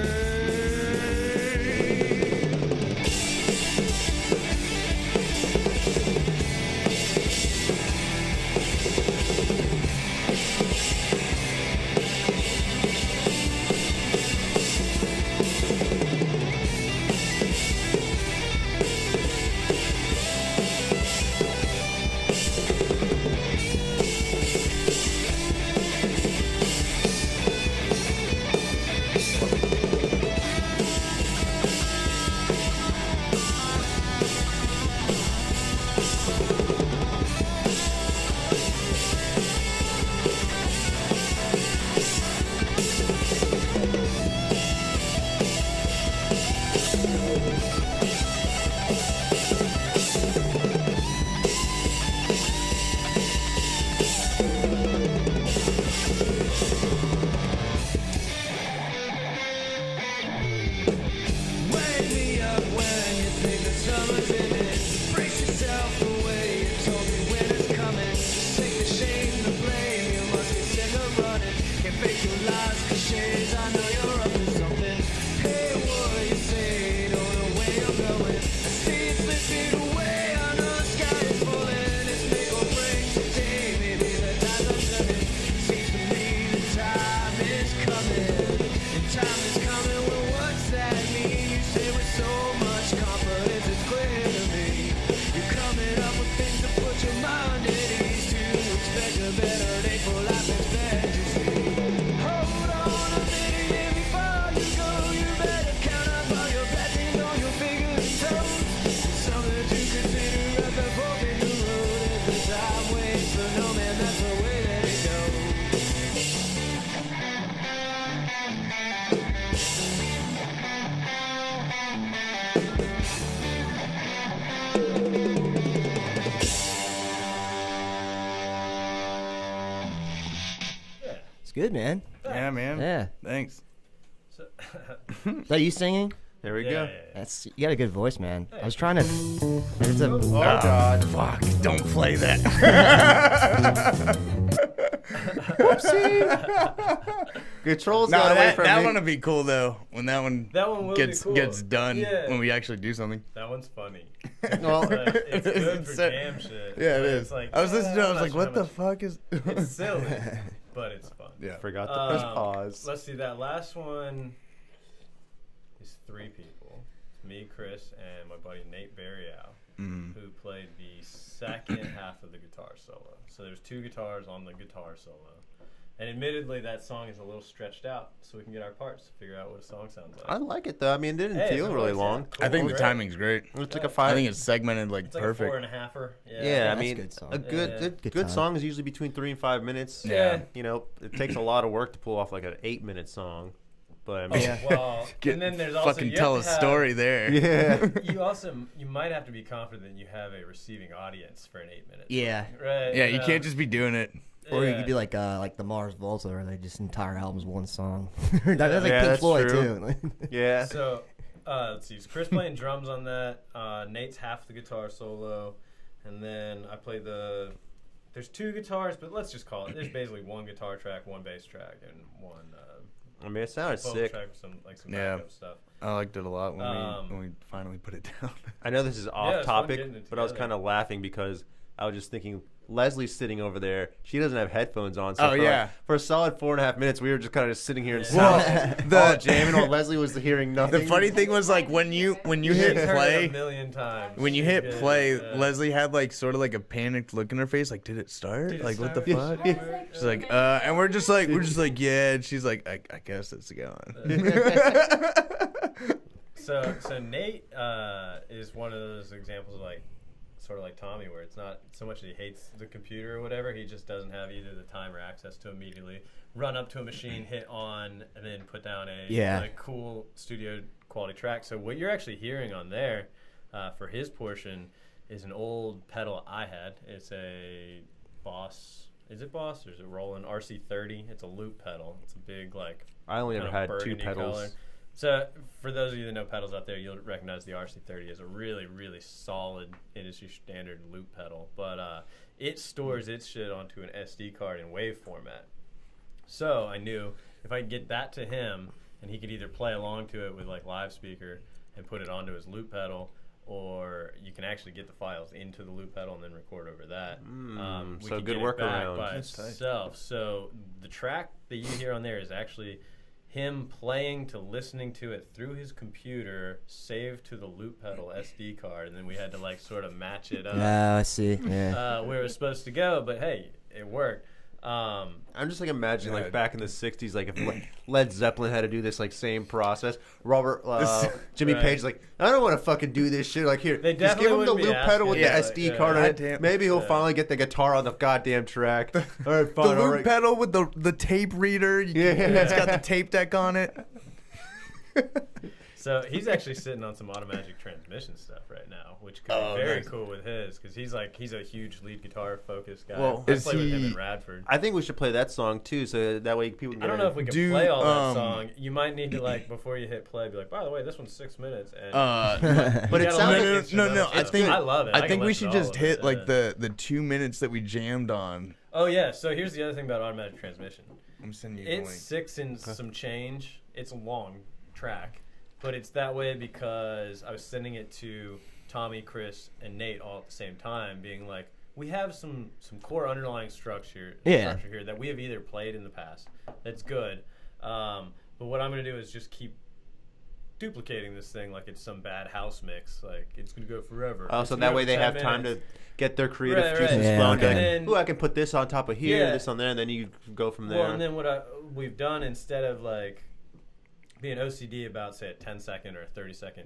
C: good, man.
D: Yeah, man.
C: Yeah.
D: Thanks.
A: So,
C: Is that you singing?
B: There we go.
A: yeah.
C: That's you got a good voice, man. I was trying to. There's a,
B: Oh God!
D: Fuck! Don't play that.
B: Controls
D: No,
B: got away
D: that
B: from
D: that
B: me.
D: one would be cool though. When that one
A: That one will
D: gets
A: be cool.
D: gets done.
A: Yeah.
D: When we actually do something.
A: That one's funny.
C: well,
A: But it's good for
D: So-
A: jam shit.
D: Yeah, it
A: But
D: is.
A: It's like,
D: I was listening to it. I
A: I'm
D: was
A: not
D: like,
A: sure
D: what
A: how
D: the
A: much-
D: fuck is?
A: It's silly, but it's fun.
D: Yeah.
B: Forgot to press
A: Um,
B: pause.
A: Let's see. That last one is 3 people. It's me, Chris, and my buddy Nate Barriow, who played the second half of the guitar solo. So there's 2 guitars on the guitar solo. And admittedly, that song is a little stretched out, so we can get our parts to figure out what a song sounds like.
B: I like it though. I mean, it didn't
A: Hey,
B: feel
A: it's
B: really
A: always,
B: long.
A: yeah,
D: I think
A: cool,
D: the
A: right?
D: timing's great.
B: It's like a
D: I
B: 5.
D: think it's segmented like
A: It's like
D: perfect.
A: a 4.5-er.
B: Yeah,
C: that's
B: I
C: a
B: mean,
C: good song.
B: a good
A: Yeah.
B: good,
C: Good
B: good
C: time.
B: song is usually between 3 and 5 minutes.
A: Yeah.
B: You know, it takes a lot of work to pull off like an 8-minute song. But I mean,
A: Well, and then there's also
D: Fucking
A: you
D: tell a
A: have to have-
D: story there.
B: yeah.
A: You might have to be confident you have a receiving audience for an 8-minute.
C: yeah.
A: Right.
D: Yeah, you can't just be doing it.
C: Or you
A: Yeah.
C: could be like the Mars Volta, where they just entire album's one song. That's like
B: Yeah,
C: Pink
B: that's
C: Floyd
B: true.
C: too.
B: Yeah.
A: So, let's see. So Chris playing drums on that. Nate's half the guitar solo, and then I play the. There's 2 guitars, but let's just call it. There's basically 1 guitar track, 1 bass track, and 1
B: I mean, it sounded
A: vocal
B: sick.
A: track with some
D: Yeah.
A: backup stuff.
D: I liked it a lot
A: Um,
D: when we finally put it down.
B: I know this is off
A: it's fun
B: topic,
A: getting it
B: but I was
A: together.
B: kind of laughing because I was just thinking Leslie's sitting over there. She doesn't have headphones on. So
D: Oh,
B: for
D: yeah.
B: like, for a solid 4.5 minutes, we were just kind of sitting here in
D: Well,
B: silence,
D: the-
B: all jamming while Leslie was hearing nothing.
D: The funny thing was like when you
A: She's
D: hit
A: heard it
D: play.
A: a million times.
D: When you
A: She's
D: hit
A: good,
D: play,
A: yeah.
D: Leslie had like sort of like a panicked look in her face, like, did it start?
A: Did it
D: Like, what the
A: start?
D: fuck?
A: Yeah.
D: She's like, and we're just like, yeah. And she's like, I guess it's going.
A: So Nate is one of those examples of like, sort of like Tommy, where it's not so much that he hates the computer or whatever, he just doesn't have either the time or access to immediately run up to a machine, hit on, and then put down a cool studio quality track. So what you're actually hearing on there for his portion is an old pedal I had. It's a Boss. Is it Boss or is it Roland RC30? It's a loop pedal. It's a big like.
B: I only ever
A: kind of
B: had 2
A: burgundy
B: pedals.
A: color. So for those of you that know pedals out there, you'll recognize the RC30 as a really, really solid industry standard loop pedal. But it stores its shit onto an SD card in WAV format. So I knew if I could get that to him, and he could either play along to it with like live speaker and put it onto his loop pedal, or you can actually get the files into the loop pedal and then record over that. We
B: so
A: could
B: good
A: get it back
B: workaround.
A: by
D: That's tight.
A: itself. So the track that you hear on there is actually him playing to listening to it through his computer, saved to the loop pedal SD card, and then we had to like sort of match it up
C: I see. Yeah.
A: where it was supposed to go. But hey, it worked.
B: I'm just like imagining
D: Yeah.
B: like back in the 60s, like if Led Zeppelin had to do this like same process. Jimmy
A: Right.
B: Page like, I don't want to fucking do this shit. Like here,
A: They
B: just give
A: definitely
B: him the
A: wouldn't be
B: loop pedal with
A: asking,
B: the
A: yeah,
B: SD card on it.
D: goddamn.
B: Maybe he'll
A: Yeah.
B: finally get the guitar on the goddamn track. All right,
D: The
B: fine, all
D: loop
B: right.
D: pedal with the tape reader. It's got the tape deck on it.
A: So he's actually sitting on some automatic transmission stuff right now, which could
D: Oh,
A: be very
D: nice.
A: cool with his, because he's a huge lead guitar focused guy.
B: Well,
A: I
D: is
A: play with him
D: he-
A: in Radford.
B: I think we should play that song too, so that way people can
A: I
B: get
A: don't know if we can
D: Do,
A: play all that
D: um,
A: song. You might need to like before you hit play, be like, by the way, this one's 6 minutes. And
B: But
A: you
B: it
A: gotta
B: sounds
A: learn
B: like
D: No. I
A: It's
D: think
A: good. I love it.
D: I
A: can
D: think we
A: listen
D: should
A: to all
D: just
A: of it,
D: hit like
A: yeah.
D: the 2 minutes that we jammed on.
A: Oh yeah. So here's the other thing about automatic transmission.
D: I'm sending you the
A: It's
D: link.
A: 6 and some change. It's a long track, but it's that way because I was sending it to Tommy, Chris, and Nate all at the same time, being like, we have some core underlying structure here that we have either played in the past. That's good, but what I'm gonna do is just keep duplicating this thing like it's some bad house mix. Like it's gonna go forever.
B: Oh,
A: It's
B: so
A: gonna
B: that
A: go
B: way
A: for
B: they
A: 10
B: have time
A: minutes.
B: to get their creative
A: Right,
B: juices
A: right.
C: Yeah,
B: flowing.
C: okay.
A: And
B: And
A: then-
B: ooh, I can put this on top of here,
A: Yeah.
B: this on there, and then you go from there.
A: Well, and then what we've done, instead of like being OCD about, say, a 10-second or a 30-second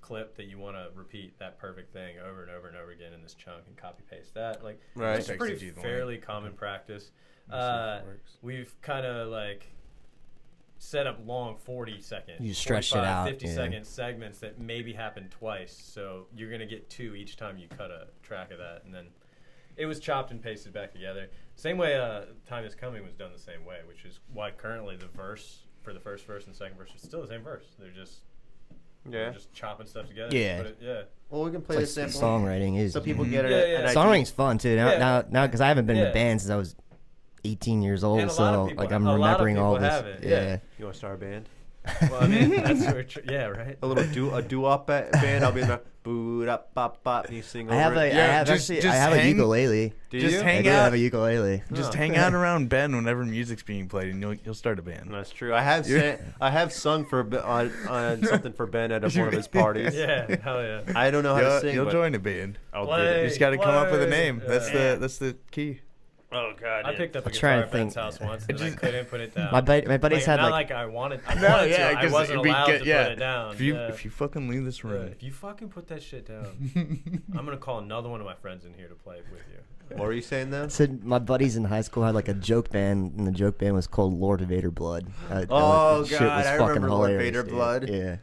A: clip that you want to repeat that perfect thing over and over and over again in this chunk and copy paste that, like
B: Right.
A: it's a
D: Texted
A: pretty
D: you the
A: fairly common practice.
B: Let's see if it works.
A: We've kind of like set up long 40-second,
C: You stretched it out,
A: 50-second segments that maybe happen twice, so you're gonna get 2 each time you cut a track of that, and then it was chopped and pasted back together. Same way Time Is Coming was done the same way, which is why currently the verse for the first verse and second verse is still the same verse. They're just chopping stuff together.
C: Yeah.
B: Well, we can play
C: It's
B: this
C: like
B: sample
C: songwriting is.
B: so people get it.
A: Yeah.
B: an idea.
C: Songwriting's fun too. Now, because I haven't been in
A: Yeah.
C: a band since I was 18 years old,
A: And a lot of
C: so
A: people-
C: like I'm
A: a lot of
C: remembering all
A: people
C: this.
A: have it,
C: Yeah.
B: You want to start a band?
A: Well, I mean, that's where yeah, right.
B: A little doo-wop band. I'll be in the boot up bop bop. And you sing over
C: I have
B: it.
C: a,
D: Yeah,
C: I have
D: just
C: actually, I have
D: hang-
C: a ukulele.
B: Do
D: just
B: you?
C: I
D: hang
C: do
D: out.
C: have a ukulele.
D: Just
A: Oh.
D: hang out around Ben whenever music's being played, and you'll start a band.
B: That's true. I have sung for on something for Ben at one of his parties.
A: Yeah, hell yeah.
B: I don't know how to sing.
D: You'll
B: but
D: join a band.
B: I'll
A: Play.
B: get
D: You
B: it.
D: just got to come up with a name.
A: Yeah.
D: That's the key.
B: Oh God.
A: I picked up a
C: I'm trying
A: guitar
C: to
A: at Ben's
C: think.
A: house once, and I couldn't put it down.
C: My buddies had
A: not
C: like
A: I wanted. I
D: No,
A: wanted
D: yeah,
A: to. I
D: 'cause
A: wasn't
D: we
A: allowed
D: get-
A: to
D: yeah.
A: put it down.
D: If you fucking leave this
A: Yeah,
D: room,
A: if you fucking put that shit down, I'm gonna call another one of my friends in here to play with you.
B: What were you saying then?
C: said my buddies in high school had like a joke band, and the joke band was called Lord Vader Blood.
B: Oh,
C: shit
B: God,
C: was
B: I
C: fucking
B: remember Lord
C: hilarious,
B: Vader
C: dude.
B: Blood.
C: Yeah,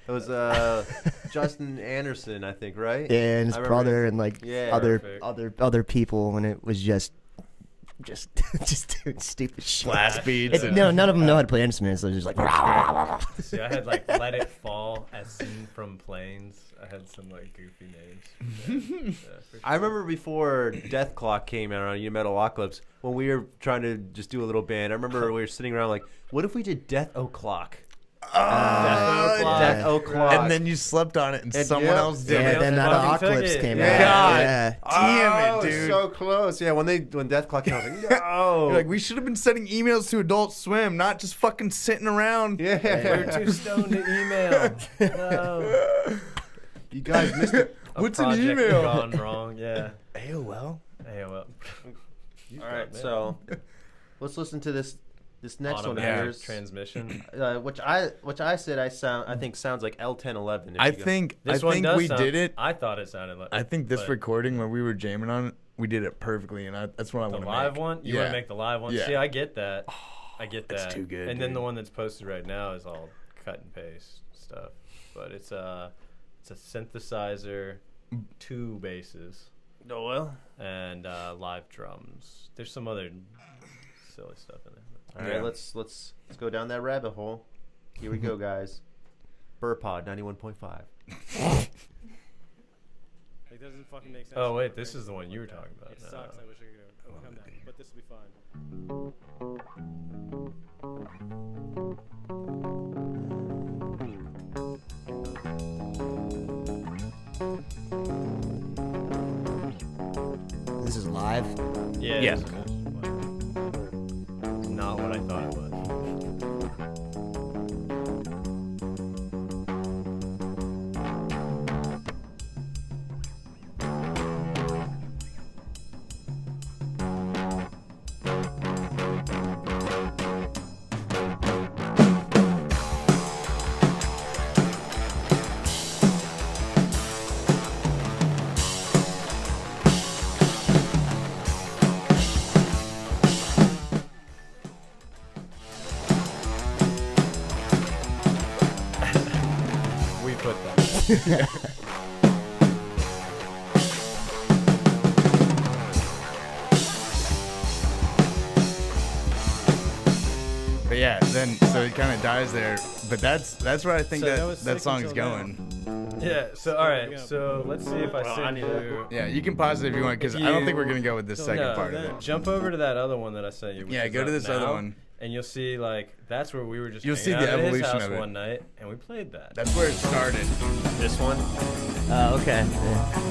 B: It was Justin Anderson, I think, right?
C: yeah, and his
B: I remember
C: brother and like
B: Yeah.
C: other people, and it was just doing stupid shit.
D: blast beats.
C: No, none of them know how to play instruments. So it was just like.
A: See, I had like Let It Fall as Seen from Planes. I had some like goofy names. Yeah, for
B: I remember before Death Clock came out on Metalocalypse, when we were trying to just do a little band. I remember we were sitting around like, what if we did Death O'Clock? Death O'Clock.
D: And then you slept on it, and someone
B: yep.
D: else did
C: Yeah,
D: it.
C: then that
A: fucking took
C: Apocalypse
A: it.
C: came
B: Yeah.
C: out.
B: God.
C: Yeah.
D: Damn it,
B: Oh,
D: dude.
B: So close. Yeah, when Death Clock came out, I was like, no.
D: You're like, we should have been sending emails to Adult Swim, not just fucking sitting around.
A: We're
B: yeah.
A: too stoned to email. No.
B: You guys missed it.
D: What's an
A: Project
D: email?
A: Gone wrong. Yeah.
D: AOL.
A: AOL.
B: All right, so let's listen to this next one
A: Automatic
B: here,
A: transmission.
B: which I said I think sounds like L1011.
D: I think
A: This one does
D: we
A: sound,
D: did it.
A: I thought it sounded like.
D: I think this
A: but
D: recording when we were jamming on it, we did it perfectly, and that's what I
A: the
D: want to
A: live
D: make.
A: one. You
D: Yeah.
A: want to make the live one?
D: Yeah.
A: See, I get that. I get that.
D: It's too good,
A: And then
D: dude.
A: the one that's posted right now is all cut and paste stuff. But it's a synthesizer, 2 basses,
B: Oh well.
A: and live drums. There's some other silly stuff in there.
B: All right,
D: Yeah.
B: let's go down that rabbit hole. Here we go, guys. Burpod 91.5.
G: It doesn't fucking make sense.
A: Oh wait, this is the one you were talking about.
G: It
A: No.
G: sucks. I wish I could overcome that, but this will be fine.
C: This is live.
A: Yeah.
D: Yeah.
A: this is not what I thought it was. We put that.
D: But yeah, then so it kind of dies there. But that's where I think
G: So that
D: that
G: was
D: that
G: sick
D: song's
G: until
D: going.
A: Yeah. So all right. So let's see if I send you.
D: Yeah, you can pause it if you want, because I don't think we're gonna go with this second
A: No,
D: part of it.
A: Jump over to that other one that I sent you. Which
D: Yeah,
A: is
D: go to
A: up
D: this other
A: now,
D: one.
A: and you'll see like that's where we were just.
D: You'll
A: hanging
D: see
A: out
D: the
A: at his
D: evolution
A: house
D: of it.
A: one night, and we played that.
D: That's where it started.
B: This one.
C: Okay. Yeah.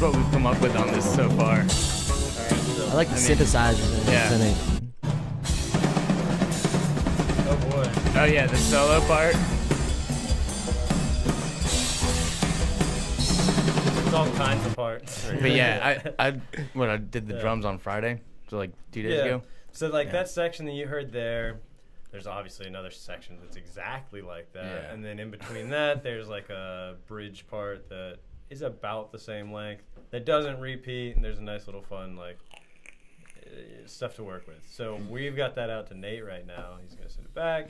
D: what we've come up with on this so far.
C: I like the synthesizers. And
D: yeah.
C: everything.
A: Oh boy.
D: Oh yeah, the solo part.
A: It's all kinds of parts.
D: But yeah, I did the drums on Friday, so like 2 days ago.
A: So like that section that you heard there, there's obviously another section that's exactly like that.
D: Yeah.
A: And then in between that, there's like a bridge part that is about the same length that doesn't repeat, and there's a nice little fun like stuff to work with. So we've got that out to Nate right now. He's gonna send it back.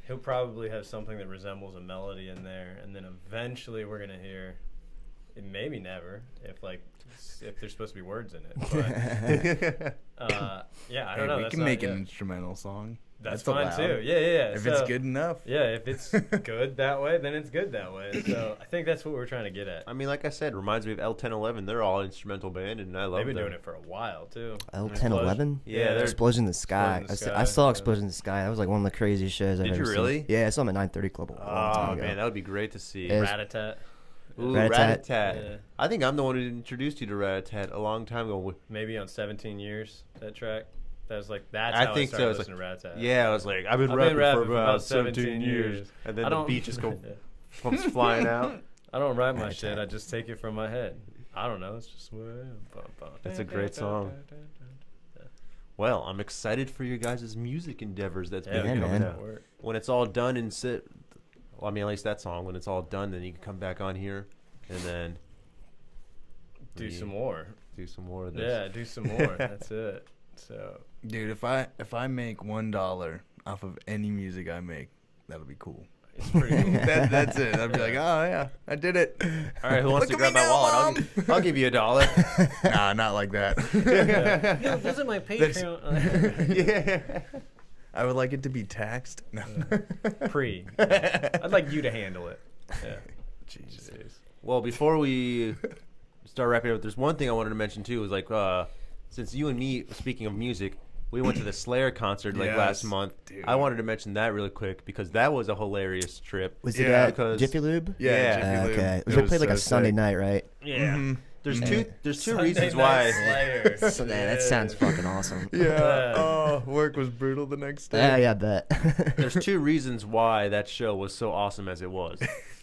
A: He'll probably have something that resembles a melody in there, and then eventually we're gonna hear, maybe never, if there's supposed to be words in it. But yeah, I don't know.
D: We
A: That's
D: can
A: not
D: make an
A: yet.
D: instrumental song.
A: That's
D: allowed.
A: fine too. Yeah.
D: If it's good enough.
A: Yeah, if it's good that way, then it's good that way. So I think that's what we're trying to get at.
B: I mean, like I said, reminds me of L1011. They're all instrumental band, and I love
A: They've been
B: them.
A: doing it for a while too.
C: L1011?
B: Yeah, they're
C: Explosion in the Sky.
A: Explosion in the
C: I
A: Sky,
C: saw
A: yeah.
C: Explosion in the Sky. That was like one of the craziest shows I've
B: Did
C: ever
B: you really?
C: seen. Yeah, I saw them at 930 Club a long time
B: Oh
C: ago.
B: man, that would be great to see.
C: Yeah.
A: Rat-a-tat.
B: Ooh,
C: Rat-a-tat.
B: Rat-a-tat.
A: Yeah.
B: I think I'm the one who introduced you to Rat-a-tat a long time ago.
A: Maybe on 17 Years, that track. That's
B: I
A: how
B: think
A: I
B: so.
A: started
B: It's
A: listening to Rat-a-tat.
B: Yeah, I was like, I've been rapping for about 17 years. And then
A: I
B: the
A: don't-
B: beat just
A: Yeah.
B: comes flying out.
A: I don't write my
C: Rat-a-tat.
A: shit. I just take it from my head. I don't know. It's just what I am.
B: That's a great song. Well, I'm excited for your guys' music endeavors that's
A: Yeah,
B: been
C: man.
B: coming
C: Yeah.
B: out. When it's all done and well, I mean, at least that song, when it's all done, then you can come back on here and then
A: Do some more.
B: do some more of this.
A: Yeah, do some more. That's it. So
D: Dude, if I make $1 off of any music I make, that'll be cool.
A: it's pretty cool.
D: That's it. I'd be like, oh yeah, I did it.
B: All right, who wants
D: Look
B: to
D: at
B: grab
D: me
B: my
D: now,
B: wallet?
D: Mom.
B: I'll give you $1.
D: Nah, not like that.
A: Yeah, visit my Patreon.
B: Yeah.
D: I would like it to be taxed. No.
A: Pre. I'd like you to handle it. Yeah.
D: Jesus.
B: Well, before we start wrapping up, there's one thing I wanted to mention too. Is like, since you and me, speaking of music, we went to the Slayer concert
D: Yes,
B: last month.
D: dude.
B: I wanted to mention that really quick because that was a hilarious trip.
C: Was it
D: Yeah,
C: at
B: because-
C: Jiffy Lube?
B: Yeah.
D: Jiffy Lube.
C: Okay.
D: It
C: They
D: was
C: played like
D: so
C: a Sunday
D: sick.
C: night, right?
A: Yeah.
D: Mhm.
B: There's
C: Yeah.
B: two
A: Sunday
B: reasons
A: Night
B: why.
A: Slayer.
C: So, man, that sounds fucking awesome.
D: Yeah. Oh, work was brutal the next day.
C: Yeah, I bet.
B: There's two reasons why that show was so awesome as it was.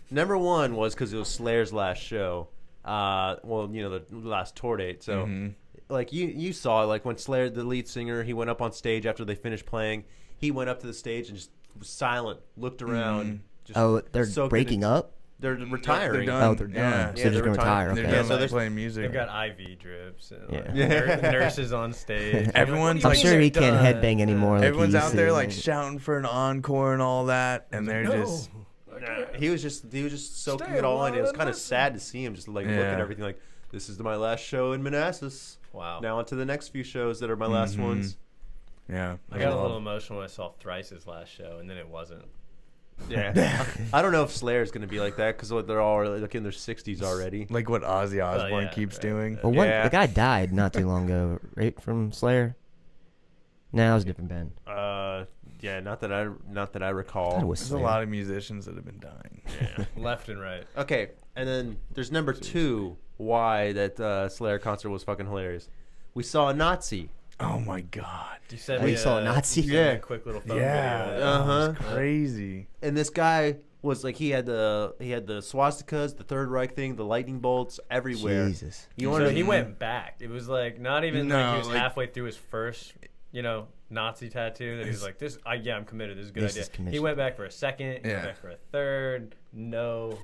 B: Number one was because it was Slayer's last show. Well, you know, the last tour date. So,
D: Mhm.
B: like you saw, like when Slayer, the lead singer, he went up on stage after they finished playing. He went up to the stage and just was silent, looked around. Just
C: Oh, they're
B: soaked
C: breaking
B: it.
C: up?
B: They're retiring.
D: They're done.
C: Oh, they're done.
D: Yeah.
C: So
B: Yeah,
C: they're just
B: they're
C: going to retire.
B: retiring.
D: They're
C: Okay.
D: done
B: so
D: like
B: there's-
D: playing music.
A: They've got IV drips and like,
B: Yeah.
A: nurses on stage.
D: Everyone's
C: I'm
D: like-
C: sure he
A: They're
C: can't
A: done.
C: headbang anymore. Like
D: Everyone's
C: he
D: out
C: used
D: there
C: to.
D: like shouting for an encore and all that, and they're
A: No.
D: just
B: He was just soaking
A: Stay
B: it all
A: a
B: in. It was
A: while
B: kind of
A: and
B: sad to see him just like look at
D: Yeah.
B: everything like this is my last show in Manassas.
A: Wow.
B: Now on to the next few shows that are my last
D: Mhm.
B: ones.
D: yeah.
A: I got a little emotional when I saw Thrice's last show, and then it wasn't.
B: Yeah. I don't know if Slayer's going to be like that because they're all like in their 60s already.
D: Like what Ozzy Osbourne
A: yeah,
D: keeps
A: right.
D: doing.
C: Well,
B: Yeah.
C: the guy died not too long ago, right? From Slayer. Now it's a different band.
B: Yeah, not that I
C: I thought it
B: recall.
C: was
D: There's
C: Slayer.
D: a lot of musicians that have been dying.
B: Yeah.
A: Left and right.
B: Okay, and then there's number two. Why that Slayer concert was fucking hilarious. We saw a Nazi.
D: Oh my god.
A: You sent
C: Oh,
A: me
C: you saw a Nazi?
A: you sent me
B: Yeah.
A: a quick little phone
D: Yeah.
A: video.
B: Uh-huh.
D: Crazy.
B: And this guy was like he had the swastikas, the Third Reich thing, the lightning bolts everywhere.
C: Jesus.
B: You
A: So
B: wanted
A: he went back. It was like not even
D: No,
A: like he was
D: like-
A: halfway through his first, Nazi tattoo that he was like, "This, I'm committed. This is a good
C: This
A: idea."
C: is commission.
A: He went back for a second. He
D: Yeah.
A: went back for a third. No,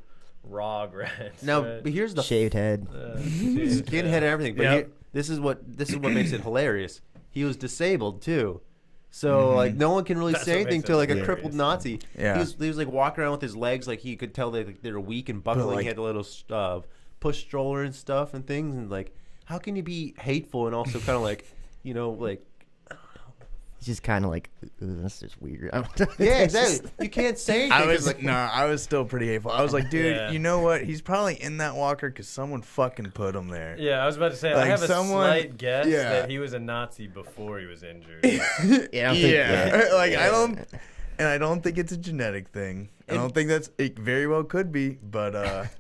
A: raw regrets.
B: now,
A: right?
B: but here's the
C: Shaved head.
B: skinhead and everything. But
A: Yep.
B: here, this is what makes it hilarious. He was disabled too, so like no one can really
A: That's
B: say
A: what
B: anything
A: makes
B: to
A: it
B: like a
A: hilarious.
B: crippled Nazi.
D: Yeah.
B: He was like walking around with his legs like he could tell they were weak and buckling.
D: like-
B: He had a little push stroller and stuff and things and like how can you be hateful and also kind of like like
C: He's just kind of like, "Ooh, that's just weird."
B: yeah
C: It's just-
B: exactly. You can't say anything.
D: I was
B: 'cause,
D: like, nah, I was still pretty hateful. I was like, dude,
A: Yeah.
D: you know what? He's probably in that walker because someone fucking put him there.
A: Yeah, I was about to say I
D: Like
A: have a
D: someone-
A: slight guess
D: yeah.
A: that he was a Nazi before he was injured.
C: Yeah, I don't think-
D: Yeah. Like
C: yeah.
D: I don't think it's a genetic thing. I don't think it very well could be, but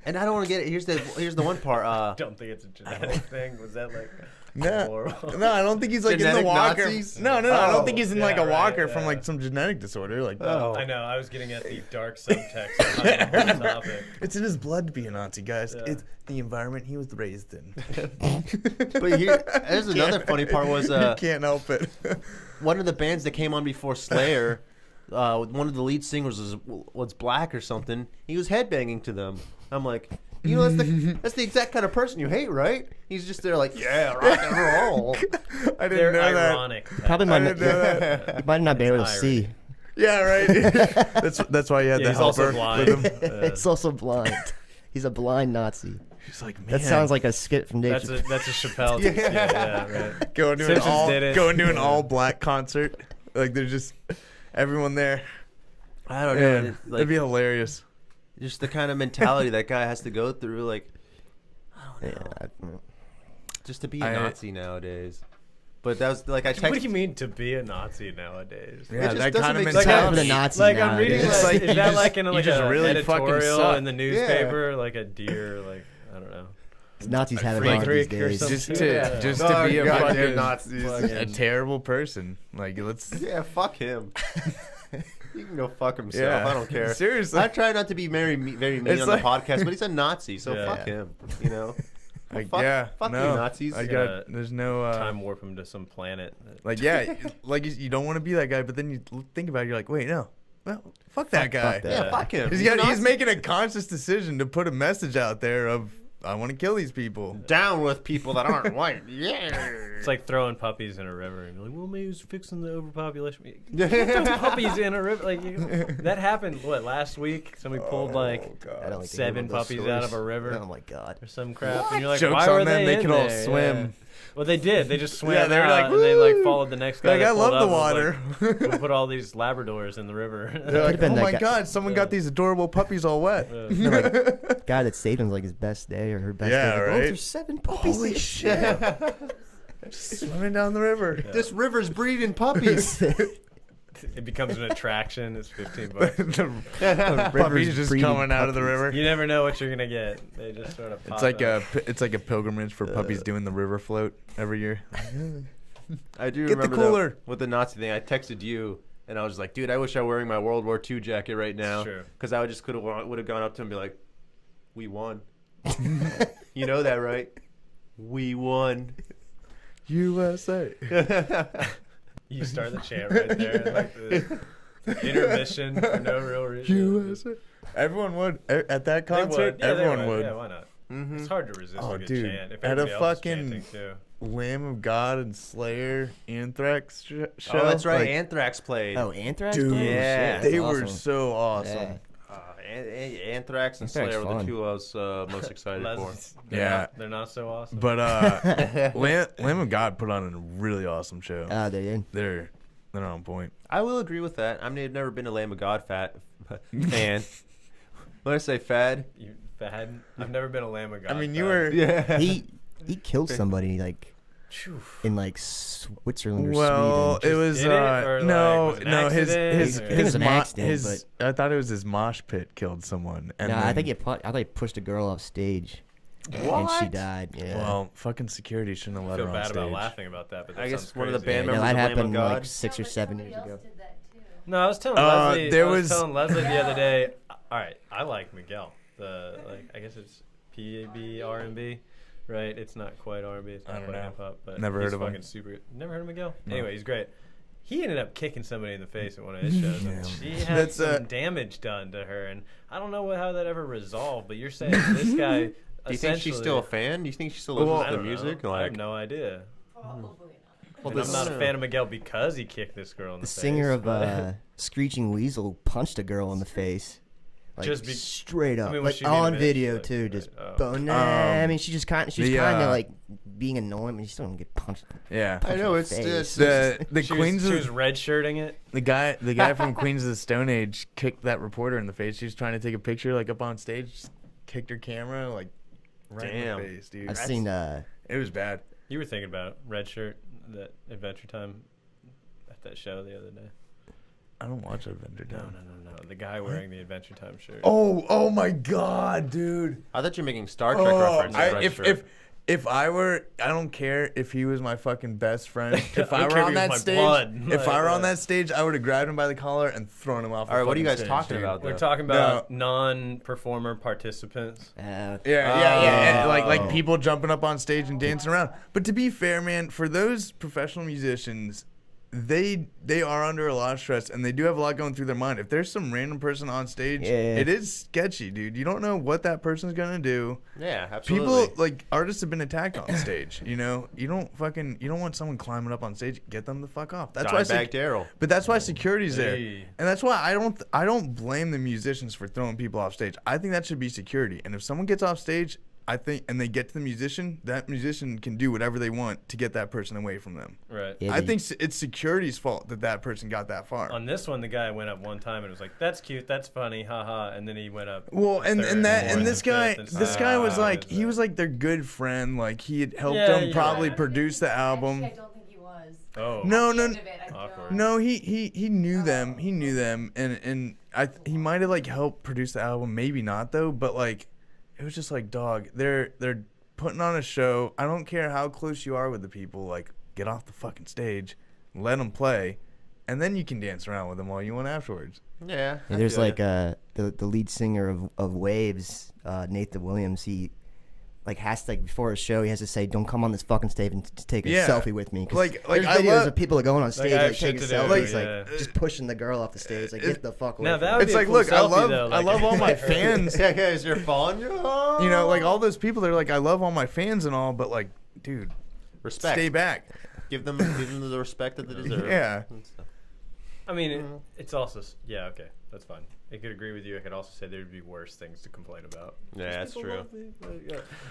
B: And I don't want to get it. Here's the one part.
A: I don't think it's a genetic thing. Was that like
D: no, I don't think he's like in
B: Genetic
D: the walker.
B: Nazis?
D: No, I don't think he's in
A: Yeah,
D: like a
A: right,
D: walker from
A: yeah.
D: like some genetic disorder. Like,
A: I know. I was getting at the dark subtext behind the whole topic.
D: it's in his blood to be a Nazi, guys.
A: Yeah.
D: It's the environment he was raised in.
B: But here, there's another funny part was
D: you can't help it.
B: one of the bands that came on before Slayer. One of the lead singers was black or something. He was headbanging to them. I'm like, that's the exact kind of person you hate, right? He's just there like, yeah, rock and roll.
D: I didn't
A: They're
D: know that.
A: ironic.
C: Probably
D: I
C: might
D: didn't know that.
C: you might not be able to
A: It's
C: see.
D: Yeah, right. that's why you had
A: Yeah,
D: the
A: he's also
D: helper
A: blind.
D: with him.
C: It's also blind. He's a blind Nazi.
D: He's like, man,
C: That sounds like a skit from Dave
A: That's
C: Chappelle.
A: a Chappelle. Yeah, right.
D: going to
A: Simpsons did it.
D: an all black concert. Like there's just everyone there.
B: I don't know.
D: Man,
B: It's like,
D: that'd be hilarious.
B: just the kind of mentality that guy has to go through, like, just to be a Nazi nowadays. But that was like I texted.
A: What do you mean to be a Nazi nowadays?
D: Yeah,
B: just
D: that
B: doesn't
D: kind of
B: make
C: Like,
B: sense.
C: I'm
D: mentality.
C: a Nazi
A: Like
C: now.
A: I'm reading,
D: It's
A: like,
D: like
A: is
D: you
A: that
D: just-
A: like in
D: you
A: like
D: just
A: a
D: really fucking
A: editorial
D: suck.
A: in the newspaper, like a deer, like I don't know.
C: Nazis have it
A: Freak
C: hard these
A: Rick or
C: days.
A: something.
D: Just to
A: Yeah.
D: just
B: Oh,
D: to be a
B: goddamn
D: fucking
B: Nazis.
D: a terrible person. Like let's
B: Yeah, fuck him. He can go fuck himself.
D: Yeah.
B: I don't care.
D: Seriously.
B: I try not to be very mean
D: It's
B: on
D: like-
B: the podcast, but he's a Nazi, so
A: Yeah.
B: fuck him. You know.
D: Like,
B: fuck-
D: yeah,
B: fuck you,
D: no.
B: Nazis.
D: I
A: Yeah.
D: got there's no
A: Time warp him to some planet.
D: like yeah, like you don't want to be that guy, but then you think about it, you're like, wait, no, well, fuck that guy.
C: fuck that.
B: Yeah, fuck him.
D: He's making a conscious decision to put a message out there of I want to kill these people.
B: down with people that aren't white. Yeah.
A: It's like throwing puppies in a river and you're like, well, maybe he's fixing the overpopulation. You can't throw puppies in a river. Like that happened. What last week? Somebody pulled like
C: I don't like to hear
A: 7
C: about those
A: puppies
C: stories.
A: out of a river
C: Oh my god.
A: or some crap, and you're like,
D: Joke's
A: why
D: on
A: were
D: them,
A: they
D: they
A: in
D: could all
A: there?
D: swim.
A: Yeah. Well, they did. They just swam
D: Yeah, they were
A: out,
D: like,
A: and they like
D: "Woo!"
A: followed the next guy.
D: Like
A: that
D: I love
A: pulled
D: the
A: up
D: water.
A: and was like, we'll put all these Labradors in the river.
D: They're like,
C: Could've been
D: oh
C: that
D: my
C: guy-
D: god, someone got these adorable puppies all wet.
C: Guy that saved him like his best day or her best
D: Yeah,
C: day. Like,
D: right?
C: oh, there's 7 puppies.
D: Holy
C: here."
D: shit! Swimming down the river.
B: This river's breeding puppies.
A: It becomes an attraction. It's $15.
D: the puppies just
C: breeding
D: coming out of the
C: puppies.
D: river.
A: You never know what you're gonna get. They just sort of.
D: It's
A: pop
D: like
A: up.
D: it's like a pilgrimage for puppies doing the river float every year.
B: I do
D: Get the
B: remember
D: cooler.
B: that with the Nazi thing. I texted you and I was like, dude, I wish I were wearing my World War II jacket right now.
A: Sure.
B: Because I would have gone up to him and be like, we won. You know that, right? We won.
D: USA.
A: You start the chant right there, like the intermission for no real reason.
D: USA. Everyone would at that
A: They
D: concert.
A: would. Yeah, they
D: Everyone would.
A: Yeah, why not?
B: Mm-hmm.
A: It's hard to resist
D: Oh,
A: a good
D: dude.
A: chant. If
D: At a
A: everybody else is
D: fucking-
A: chanting, too.
D: Lamb of God and Slayer Anthrax show.
B: Oh, that's right.
D: Like,
B: Anthrax played.
C: Oh, Anthrax?
D: dude,
C: played?
B: yeah.
C: Shit,
D: they
C: that's
D: were
C: awesome.
D: so awesome.
C: Yeah.
B: Anthrax and
C: Anthrax
B: Slayer were the
C: fun.
B: two I was most excited for.
A: They're not so awesome.
D: But Lamb of God put on a really awesome show.
C: They did.
D: They're on point.
B: I will agree with that. I mean, I've never been a Lamb of God fan. When I say fad,
A: You fad? I've never been a Lamb of God.
D: I mean, you
A: fan.
D: were.
B: yeah.
C: He killed somebody like
A: Phew.
C: in like Switzerland or
D: Well,
C: Sweden.
D: it was
A: did it, or,
D: no,
A: like, was it an
D: no. His
A: accident,
D: his
A: or-
C: I think it was an accident,
D: I thought it was his mosh pit killed someone. And
C: I
D: then-
C: think I thought he pushed a girl off stage. And she
B: What?
C: died. Yeah.
D: Well, fucking security shouldn't have
A: I
D: let
A: feel
D: her on
A: bad
D: stage.
A: about laughing about that, but that
B: I guess
A: sounds
B: one of the
A: crazy.
B: band
C: yeah,
B: members
C: that
B: of Lamb of
C: happened
B: God.
C: like 6 or 7 years
E: Somebody
C: ago.
E: else did that too.
A: No, I was telling Leslie.
D: there
A: I was
D: was-
A: telling Leslie the other day. All right, I like Miguel. I guess it's PAB R&B, right? It's not quite R&B. It's
D: I
A: not
D: don't
A: quite
D: know.
A: hip hop, but
D: Never
A: he's
D: heard of him.
A: fucking super. Never heard of Miguel?
D: No.
A: Anyway, he's great. He ended up kicking somebody in the face at one of his shows.
D: Yeah.
A: And she had
D: That's,
A: some damage done to her, and I don't know how that ever resolved. But you're saying this guy.
B: Do you think she's still a fan? Do you think she still listens
A: I
B: to the
A: don't
B: music?
A: know. I have
B: Like,
A: no idea.
E: Probably not.
B: Well,
A: And I'm
B: this-
A: not a fan of Miguel because he kicked this girl in
C: The
A: the face.
C: singer of
A: but-
C: Screeching Weasel punched a girl in the face. Like,
A: Just be-
C: straight up,
A: I mean, was
C: like
A: she being a
C: on
A: bitch?
C: video
A: Like,
C: too.
A: right.
C: Just
A: Oh.
C: I mean, she was kind of
D: the,
C: like being annoying, but you still don't get punched.
D: Yeah.
B: I know,
C: in the
B: it's
C: face.
B: just-
D: The
A: She
D: Queens
A: was,
D: of
A: she was red shirting it.
D: the guy from Queens of the Stone Age kicked that reporter in the face. She was trying to take a picture like up on stage, just kicked her camera like right
B: Damn.
D: in the face, dude.
C: I've seen
D: It was bad.
A: You were thinking about red shirt, that Adventure Time at that show the other day.
D: I don't watch Adventure
A: No.
D: Time.
A: The guy wearing the Adventure Time shirt.
D: Oh my God, dude.
B: I thought you were making Star Trek references.
D: If I were, I don't care if he was my fucking best friend. If I
A: don't
D: were
A: care
D: on
A: if he was
D: that
A: my
D: stage,
A: blood.
D: if I were on
A: Like,
D: that stage, I would have grabbed him by the collar and thrown him off.
B: All right, what are you guys
D: stage,
B: talking
D: dude.
B: about?
A: We're
B: though?
A: talking about non-performer participants.
D: Yeah, and like
B: Oh.
D: people jumping up on stage and dancing around. But to be fair, man, for those professional musicians, they are under a lot of stress and they do have a lot going through their mind. If there's some random person on stage, it is sketchy, dude. You don't know what that person's gonna do.
B: Yeah, absolutely.
D: People like artists have been attacked on stage. You know, you don't want someone climbing up on stage. Get them the fuck off. That's why
B: Daryl.
D: But that's why security's there,
A: Hey.
D: and that's why I don't blame the musicians for throwing people off stage. I think that should be security. And if someone gets off stage, I think, and they get to the musician, that musician can do whatever they want to get that person away from them.
A: Right.
C: Yeah,
D: I think it's security's fault that person got that far.
A: On this one, the guy went up one time and was like, "That's cute, that's funny, haha," and then he went up.
D: Well, and
A: third,
D: this
A: fourth,
D: guy,
A: fifth, and
D: this guy was
A: ah,
D: like,
A: it's
D: he
A: a-
D: was like their good friend. Like he had helped
A: Yeah,
D: them
A: yeah.
D: probably
E: I
D: produce the album.
E: Actually, I don't think he was.
A: Oh.
D: No,
E: At the
D: no,
E: end of it, I
A: Awkward.
E: don't.
D: no. He knew them. He knew them, and he might have like helped produce the album. Maybe not though. But like, it was just like, dog. They're putting on a show. I don't care how close you are with the people. Like, get off the fucking stage, let them play, and then you can dance around with them all you want afterwards.
B: Yeah.
C: Yeah, there's like the lead singer of Waves, Nathan Williams. He like has to, like, before a show he has to say, "Don't come on this fucking stage and take a
D: Yeah.
C: selfie with me." 'Cause
D: Like
C: there's
D: I
C: videos
D: love.
C: of people going on stage
A: I have
C: like taking
A: shit to do,
C: selfies,
A: yeah.
C: like just pushing the girl off the stage, like get the fuck away.
A: Now
C: from
A: that
C: me.
A: would
D: It's
A: be a
D: like,
A: cool
D: look,
A: selfie, though,
D: I
A: like-
D: love all my fans.
B: Yeah, is your phone?
D: You know, like all those people, they're like, I love all my fans and all, but like, dude,
B: respect.
D: stay back.
B: Give them the respect that they deserve.
D: Yeah.
B: And stuff.
A: I mean, it's also okay. That's fine. I could agree with you. I could also say there'd be worse things to complain about.
B: Yeah, that's true.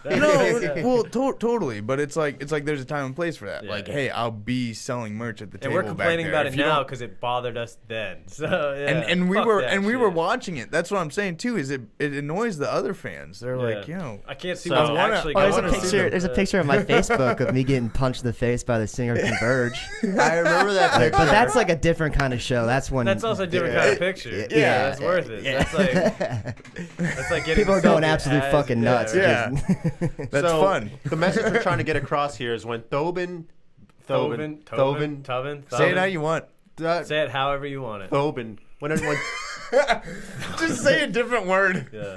D: No, well, totally, but it's like there's a time and place for that.
A: Yeah.
D: Like, hey, I'll be selling merch at the
A: And
D: table.
A: we're
D: back
A: complaining
D: there.
A: about
D: If
A: it
D: you
A: now
D: don't-
A: because it bothered us then. So yeah,
D: and we
A: fuck
D: were
A: that
D: we were
A: shit.
D: watching it. That's what I'm saying too. Is it annoys the other fans? They're like,
A: Yeah.
D: you know,
A: I can't see
B: So-
A: what's
B: I wanna-
A: actually
C: Oh,
A: going
C: there's a
A: on.
C: picture. There's a picture of my Facebook of me getting punched in the face by the singer Converge.
B: I remember that
C: But
B: picture.
C: that's like a different kind of show. That's when
A: That's also a different kind of picture. Yeah, that's worth it.
C: Yeah.
A: That's like getting
C: people are going
A: selfie
C: absolutely
A: as-
C: fucking nuts.
D: Yeah.
C: just-
D: that's
B: So,
D: fun.
B: The message we're trying to get across here is when Thoven.
D: Say it how you want.
A: Say it however you want it.
B: Thoven. When
D: Just say a different word.
A: Yeah.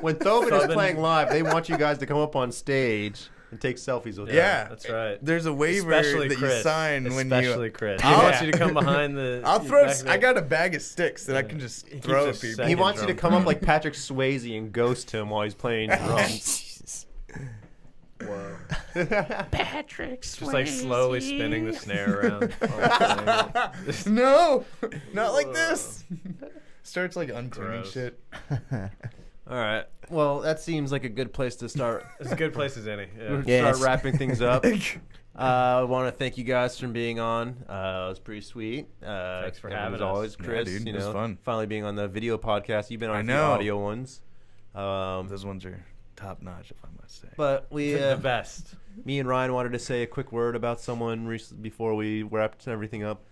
B: when Thoven is
A: Thoven.
B: playing live, they want you guys to come up on stage and take selfies with them.
D: Yeah,
A: that's right.
D: There's a waiver
A: Especially
D: that
A: Chris.
D: you sign when you.
A: Especially Chris. He
D: I'll-
A: wants you to come behind the.
D: I'll throw.
A: back there.
D: I got a bag of sticks that I can just
A: He
D: throw
A: keeps
D: at
A: a
D: people.
B: He
A: second
B: wants you to
A: drum.
B: come up like Patrick Swayze and ghost him while he's playing drums.
A: Whoa.
C: Patrick
A: Just like slowly spinning the snare around.
D: No, not like this. Starts like untuning
A: Gross.
D: shit.
B: All right. Well, that seems like a good place to start.
A: It's a good place as any. Yeah.
C: Yes.
B: Start wrapping things up. I want to thank you guys for being on. It was pretty sweet.
A: Thanks for
B: and
A: having
B: as
A: us.
B: always,
D: Yeah,
B: Chris.
D: dude,
B: you
D: it was
B: know,
D: fun.
B: finally being on the video podcast. You've been on
D: I
B: a few
D: know.
B: audio ones.
D: Those ones are top notch, if I must say.
B: But we,
A: The best.
B: me and Ryan wanted to say a quick word about someone before we wrapped everything up.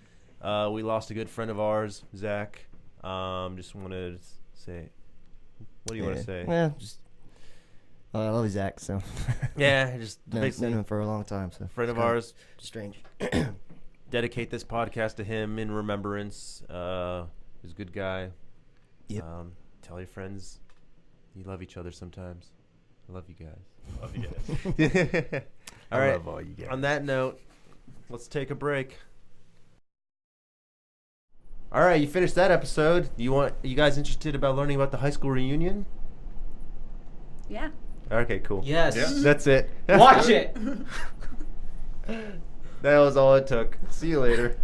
B: We lost a good friend of ours, Zach. Just wanted to say, what do you want to say?
C: Well, just I love Zach, so
B: Yeah, just
C: known
B: basically
C: him for a long time. So
B: friend of
C: it's kinda
B: ours.
C: strange.
B: Dedicate this podcast to him in remembrance. He's a good guy.
C: Yep.
B: Tell your friends you love each other sometimes. I love you guys.
A: Love you guys.
B: All
D: I
B: right.
D: love all you guys.
B: On that note, let's take a break. All right, you finished that episode. You guys interested about learning about the high school reunion?
E: Yeah.
B: Okay, cool.
H: Yes.
D: Yeah.
B: That's it.
H: Watch it.
B: That was all it took. See you later.